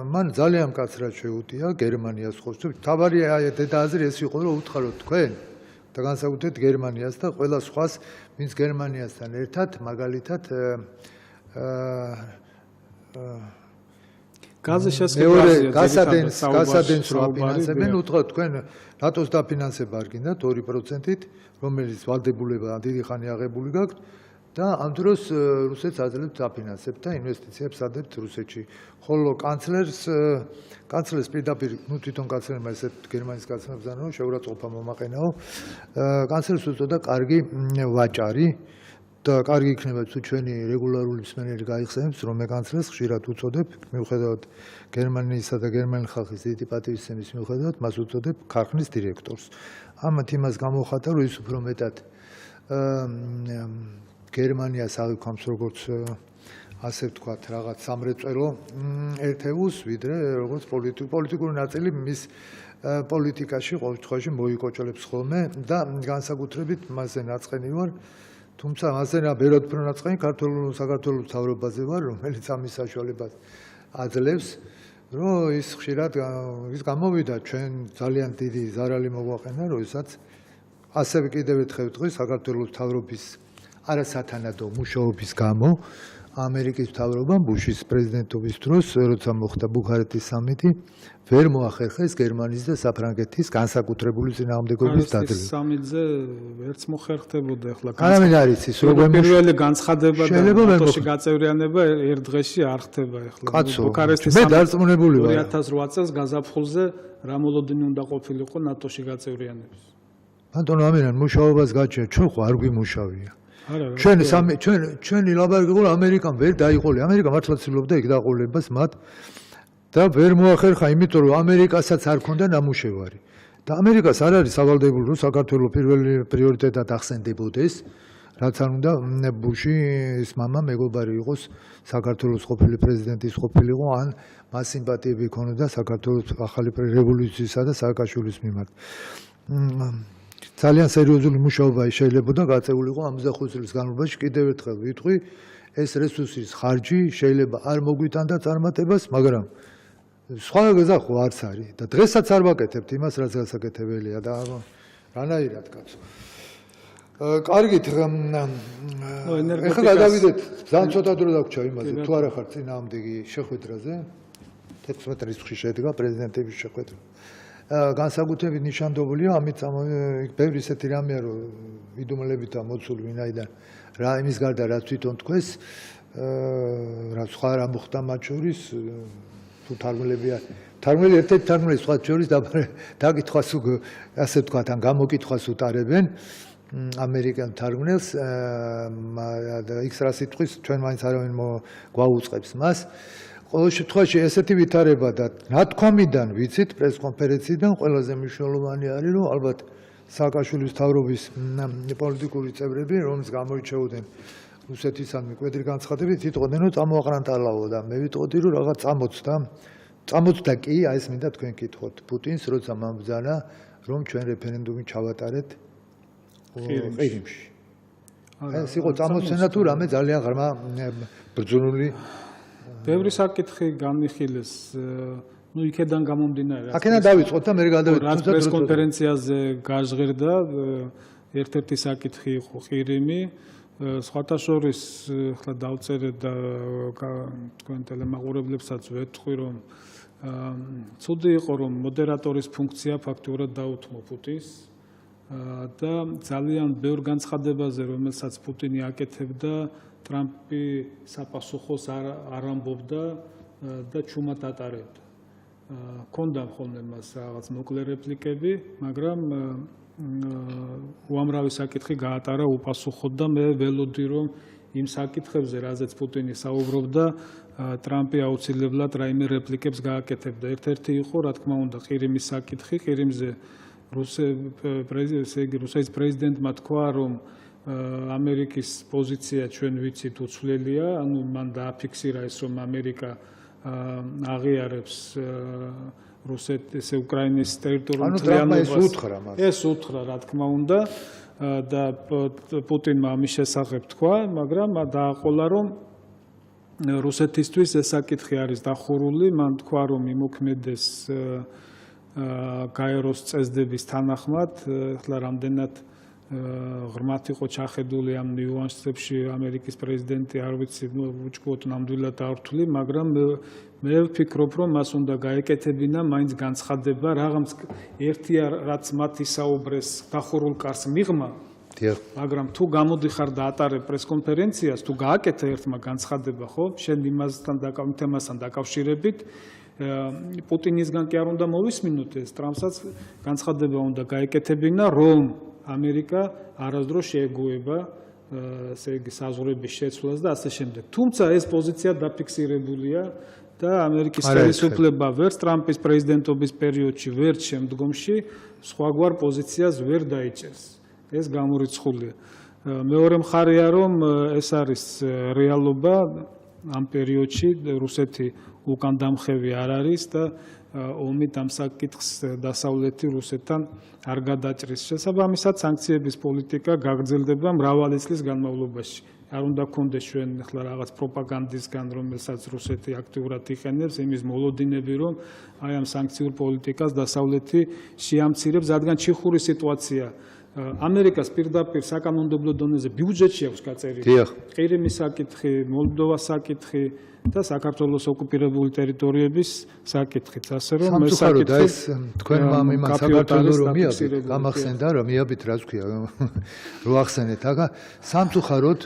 A: მან ძალიან მკაცრად შეუტია გერმანიას ხოლმე. თავარი დედა აზრი ეს იყო, რომ უთხაროთ თქვენ და განსაკუთრებით გერმანიას და ყველა სხვას, ვინც გერმანიასთან ერთად, მაგალითად
B: გაზის შესყიდვაზე
A: გასადენს რო აფინანსებენ, უთხრათ თქვენ ნატოს დაფინანსება არ გინდათ 2%-ით, რომელიც ვალდებულება დიდი ხანი აღებული გაქვთ და ამ დროს რუსეთს აძლევთ დაფინანსებთ და ინვესტიციებს ადებთ რუსეთში. ხოლო კანცლერს პირდაპირ, თვითონ კანცლერმა ესეთ გერმანიის კანცლერს ბრძანა, რომ შეურაცხყოფა მომაყენაო. კანცლერს უწოდა კარგი ვაჭარი და კარგი იქნება თუ ჩვენი რეგულარული მსმენელი გაიხსენებს, რომ მე კანცლერს ხშირად უწოდებ, მიუხედავად გერმანიისა და გერმანელი ხალხის დიდი პატივისცემის მიუხედავად, მას უწოდებ ქარხნის დირექტორს. ამათ იმას გამოვხატა, რომ ის უფრო მეტად გერმანიას აღიქვამს როგორც ასე ვთქვათ, რაღაც სამრეწველო ერთეულს, ვიდრე როგორც პოლიტიკური ნაწილი მის პოლიტიკაში ყოველ შემთხვევაში მოიკოჭლებს ხოლმე და განსაკუთრებით მასზე ნაწყენი ვარ. თუმცა მასზე ბევრად უფრო ნაწყენი საქართველოს მთავრობაზე ვარ, რომელიც ამის საშუალებას აძლევს, რომ ის ხშირად ის გამოვიდა ჩვენ ძალიან დიდი ზარალი მოგვაყენა, როდესაც ასევე კიდევ ერთხელ ვთქვი საქართველოს მთავრობის არასათანადო მუშაობის გამო ამერიკის მთავრობამ ბუშის პრეზიდენტობის დროს, როცა მოხდა ბუქარესტის სამიტი, ვერ მოახერხეს გერმანიის და საფრანგეთის განსაკუთრებული წინააღმდეგობის დაძლევა.
B: სამიტზე ვერც მოხერხდებოდა ახლა.
A: არამედ არის ის, როგორ
B: პირველი განცხადება და ნატოში გაწევრიანება ერთ დღეში არ ხდება ახლა.
A: ბუქარესტის მე დარწმუნებული ვარ.
B: 2008 წელს გაზაფხულზე რა მოლოდინი უნდა ყოფილიყო ნატოში გაწევრიანების.
A: ბატონო ამირან, მუშაობას გაჩვენე, ჩვენ ხო არ გვიმუშავია. ჩვენი ლაბარაკი იყო ამერიკამ ვერ დაიყოლე. ამერიკა მართლა ცდილობდა იქ დაყოლებას მათ და ვერ მოახერხა, იმიტომ რომ ამერიკასაც არ ქონდა ნამუშევარი. და ამერიკას არ არის სავალდებულო, რომ საქართველოს პირველი პრიორიტეტად ახსენდებოდეს, რაც არ უნდა ბუშის მამა მეგობარი იყოს საქართველოს ყოფილი პრეზიდენტის ყოფილიყო, ან მას სიმპათიები ჰქონოდა საქართველოს ახალი რევოლუციისა და სააკაშვილის მიმართ. ძალიან სერიოზული მუშაობა შეიძლება გაწეულიყო 55 წლის განმავლობაში. კიდევ ერთხელ ვიტყვი, ეს რესურსის ხარჯი შეიძლება არ მოგვითანდა წარმატებას, მაგრამ სხვა გზა ხო არც არის და დღესაც არ ვაკეთებთ იმას, რაც გასაკეთებელია და რანაირად კაცო. კარგით, ეხლა გადავიდეთ, ძალიან ცოტა დრო დაგვრჩა იმაზე, თუ არა ხარ წინააღმდეგი შეხვედრაზე, 16 რიცხვი შედგა პრეზიდენტების შეხვედრა. განსაკუთრებით ნიშანდობლია, ამით ბევრი ისეთი რამეა, რომ იდუმლებითა მოცული ვინაიდან რა იმის გარდა რაც თვითონ თქვეს, რა სხვა რა მოხდა მათ შორის, თუ თარგმნელი ერთ-ერთი თარგმნელი სხვა შორის დაკითხვას ასე ვთქვათ, ან გამოკითხვას უტარებენ ამერიკელ თარგმნელს, იქ რა სიტყვის ჩვენ მაინც არავინ გვაუწყებს მას. ყოველ შემთხვევაში ესეთი ვითარება და ნათქვამიდან ვიცით პრესკონფერენციიდან ყველაზე მნიშვნელოვანი არის, რომ ალბათ სააკაშვილის მთავრობის პოლიტიკური წევრები, რომს გამოირჩეოდნენ რუსეთისადმი კვედრი განცხადებით, იტყოდნენ, რომ წამოაყრანტალაო და მე ვიტყოდი, რომ რაღაც წამოწდა კი, აი ეს მინდა თქვენ კითხოთ პუტინს, როცა მან ბრძანა, რომ ჩვენ რეფერენდუმი ჩავატარეთ ყირიმში. ეს იყო წამოცენა თუ რამე ძალიან ღრმა ბრძოლული
B: ბევრი საკითხი განვიხილეს, ну იქედან გამომდინარე.
A: აქედან დავიწყოთ და მე გადავიდეთ.
B: რაც პრესკონფერენციაზე გაჟღერდა, ერთ-ერთი საკითხი იყო ყირიმი, სხვათა შორის ახლა დავწერე და თქვენ ტელემაყურებლებსაც ვეთქვი, რომ ცუდი იყო, რომ მოდერატორის ფუნქცია ფაქტურად დაუთმო პუტინს და ძალიან ბევრ განცხადებაზე, რომელსაც პუტინი აკეთებდა, ტრამპი საპასუხოს არ ამბობდა და ჩუმად ატარებდა. ქონდა ხოლმე მას რაღაც მოკლე რეპლიკები, მაგრამ უამრავი საკითხი გაატარა უპასუხოდ და მე ველოდი, რომ იმ საკითხებზე, რაზეც პუტინი საუბრობდა, ტრამპი აუცილებლად რაიმე რეპლიკებს გააკეთებდა. ერთ-ერთი იყო, რა თქმა უნდა, ყირიმის საკითხი. ყირიმზე რუსეთის პრეზიდენტმა თქვა, რომ ამერიკის პოზიცია ჩვენ ვიცით უცვლელია, ანუ მან დააფიქსირა ეს, რომ ამერიკა აღიარებს რუსეთის უკრაინის ტერიტორიულ მთლიანობას. ეს უთხრა, რა თქმა უნდა, და პუტინმა ამის შესახებ თქვა, მაგრამ დააყოლა, რომ რუსეთისთვის ეს საკითხი არის დახურული, მან თქვა, რომ იმოქმედეს გაეროს წესდების თანახმად, ახლა რამდენად ღრმად იყო ჩახედული ამ ნიუანსებში ამერიკის პრეზიდენტი, არ ვიცი, უჭკუოდ ნამდვილად დავრთვლი, მაგრამ მე ვფიქრობ, რომ მას უნდა გაეკეთებინა მაინც განცხადება, რაღაც ერთია, რაც მათ ისაუბრეს დახურულ კარს მიღმა, მაგრამ თუ გამოდიხარ და ატარებ პრესკონფერენციას, თუ გააკეთა ერთმა განცხადება, ხო, შენ თემასთან დაკავშირებით, პუტინისგან კი არ უნდა მოვისმინოთ ეს, ტრამპსაც განცხადება უნდა გაეკეთებინა, რომ ამერიკა არასდროს შეეგუება ესე იგი საზღვრების შეცვლას და ასე შემდეგ. თუმცა ეს პოზიცია დაფიქსირებულია და ამერიკის ხელისუფლება ვერც ტრამპის პრეზიდენტობის პერიოდში, ვერც შემდგომში სხვაგვარ პოზიციას ვერ დაიჭერს. ეს გამორიცხულია. მეორე მხარეა, რომ ეს არის რეალობა ამ პერიოდში რუსეთი უკან დამხევი არ არის და ომით ამ საკითხს დასავლეთი რუსეთთან არ გადაჭრის. შესაბამისად, სანქციების პოლიტიკა გაგრძელდება მრავალი წლის განმავლობაში. არ უნდა გქონდეს ჩვენ ახლა რაღაც პროპაგანდისგან, რომელსაც რუსეთი აქტიურად იყენებს, იმის მოლოდინები, რომ აი ამ სანქციურ პოლიტიკას დასავლეთი შეამცირებს, რადგან ჩიხური სიტუაცია ამერიკას პირდაპირ საკანონმდებლო დონეზე ბიუჯეტში აქვს გაწერილი. ყირიმის საკითხი, მოლდოვას საკითხი და საქართველოს ოკუპირებული ტერიტორიების საკითხიც, ასე რომ ეს საკითხი
A: თქვენმა იმან საქართველოს რომ გამახსენდა, რომ მიაბით რაც ქვია, რო ახსენეთ, aga სამწუხაროდ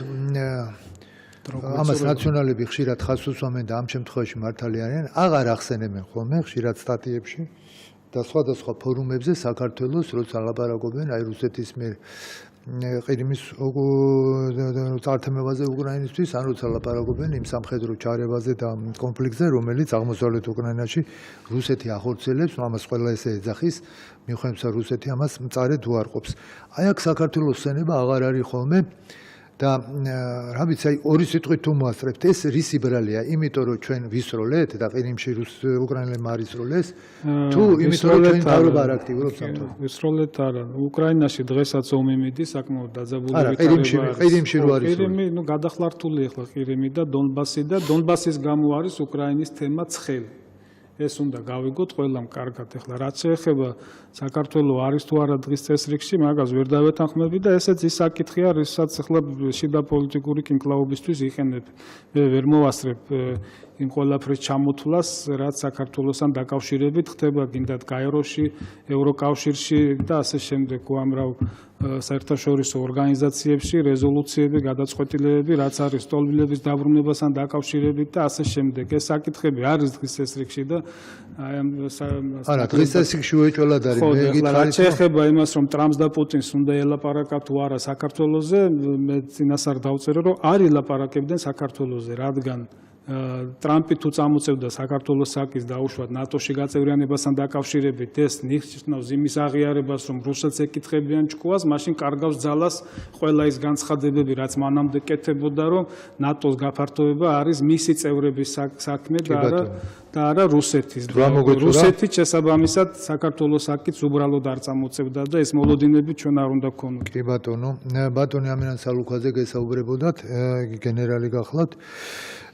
A: ამას ნაციონალები ხშირად ხაზს უსვამენ და ამ შემთხვევაში მართალი არიან, აღარ ახსენებენ ხოლმე ხშირად სტატიებში და სხვადასხვა ფორუმებზე საქართველოს როცა ლაპარაკობენ აი რუსეთის მიერ ყირიმის წართმევაზე უკრაინისთვის, ან როცა ლაპარაკობენ იმ სამხედრო ჩარევაზე და კონფლიქტზე, რომელიც აღმოსავლეთ უკრაინაში რუსეთი ახორციელებს, ამას ყველა ესე ეძახის, მიუხედავად რუსეთი ამას მწარედ უარყოფს. აი აქ საქართველოს სცენება აღარ არის ხოლმე და რა ვიცი, აი ორი სიტყვით თუ მოასწრებთ, ეს რისი ბრალია, იმიტომ რომ ჩვენ ვისროლეთ და ყირიმში უკრაინელებმა არისროლეს, თუ იმიტომ რომ ჩვენ თავრობა არ აქტიურობთ სამთავრობო.
B: ვისროლეთ არა, უკრაინაში დღესაც ომი მიდის, საკმაოდ დაძაბული
A: ყირიმში რო არის.
B: ყირიმი, ნუ გადახლართული ახლა ყირიმი და დონბასი და დონბასის გამო არის უკრაინის თემა ცხელი. ეს უნდა გავიგოთ ყველამ კარგად. ახლა რაც შეეხება საქართველოს არის თუ არა დღის წესრიგში, მაგას ვერ დავეთანხმები და ესეც ის საკითხია, რისაც ახლა შიდა პოლიტიკური კინკლაობისთვის იყენებ. მე ვერ მოვასწრებ იმ ყველაფრის ჩამოთვლას, რაც საქართველოსთან დაკავშირებით ხდება გინდათ გაეროში, ევროკავშირში და ასე შემდეგ უამრავ საერთაშორისო ორგანიზაციებში, რეზოლუციები, გადაწყვეტილებები, რაც არის სტოლბილების დაბრუნებასთან დაკავშირებით და ასე შემდეგ. ეს საკითხები არის დღის წესრიგში და აი ამ
A: არა, დღის წესრიგში უეჭველად არის. მე
B: გითხარი, შეეხება იმას, რომ ტრამპს და პუტინს უნდა ელაპარაკა თუ არა საქართველოზე, მე წინასწარ დავწერე, რომ არ ელაპარაკებდნენ საქართველოზე, რადგან ტრამპი თუ წამოწევდა საქართველოს საკის დაუშვათ ნატოში გაწევრიანებასთან დაკავშირებით, ეს ნიშნავს იმის აღიარებას, რომ რუსეთს ეკითხებიან ჭკუას, მაშინ კარგავს ძალას ყველა ის განცხადებები, რაც მანამდე კეთებოდა, რომ ნატოს გაფართოება არის მისი წევრების საქმე და არა რუსეთის. რუსეთი შესაბამისად საქართველოს საკიც უბრალოდ არ წამოწევდა და ეს მოლოდინები ჩვენ არ უნდა გქონოთ.
A: კი ბატონო, ბატონი ამირან სალუქვაძე გესაუბრებოდათ, გენერალი გახლავთ.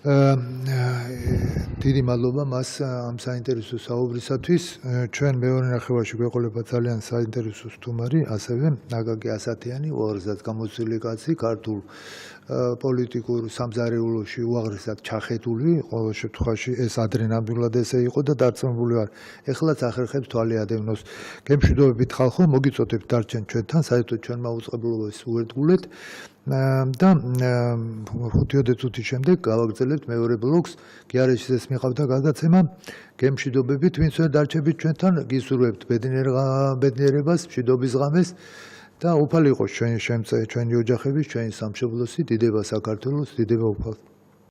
A: დიდი მადლობა მას ამ საინტერესო საუბრისათვის. ჩვენ მეორე ნახევარში გვეყოლება ძალიან საინტერესო სტუმარი, ასევე ნაგაგი ასათიანი, უაღრესად გამოცდილი კაცი, ქართულ პოლიტიკურ სამზარეულოში უაღრესად ჩახედული, ყოველ შემთხვევაში ეს ადრე ნამდვილად ესე იყო და დარწმუნებული ვარ, ეხლაც ახერხებს თვალი ადევნოს. გემშვიდობებით ხალხო, მოგიწოდებთ დარჩენ ჩვენთან, საერთოდ ჩვენმა უწყებლობას უერთგულეთ. და 5 წუთის შემდეგ გავაგრძელებთ მეორე ბლოკს. გიარეშის ეს მიყავდა გადაცემა. გემშვიდობებით, ვინც ვერ დარჩებით ჩვენთან, გისურვებთ ბედნიერებას, მშვიდობის ღამეს და უფალი იყოს ჩვენი ოჯახების, ჩვენი სამშობლოსი, დიდება საქართველოს, დიდება უფალს.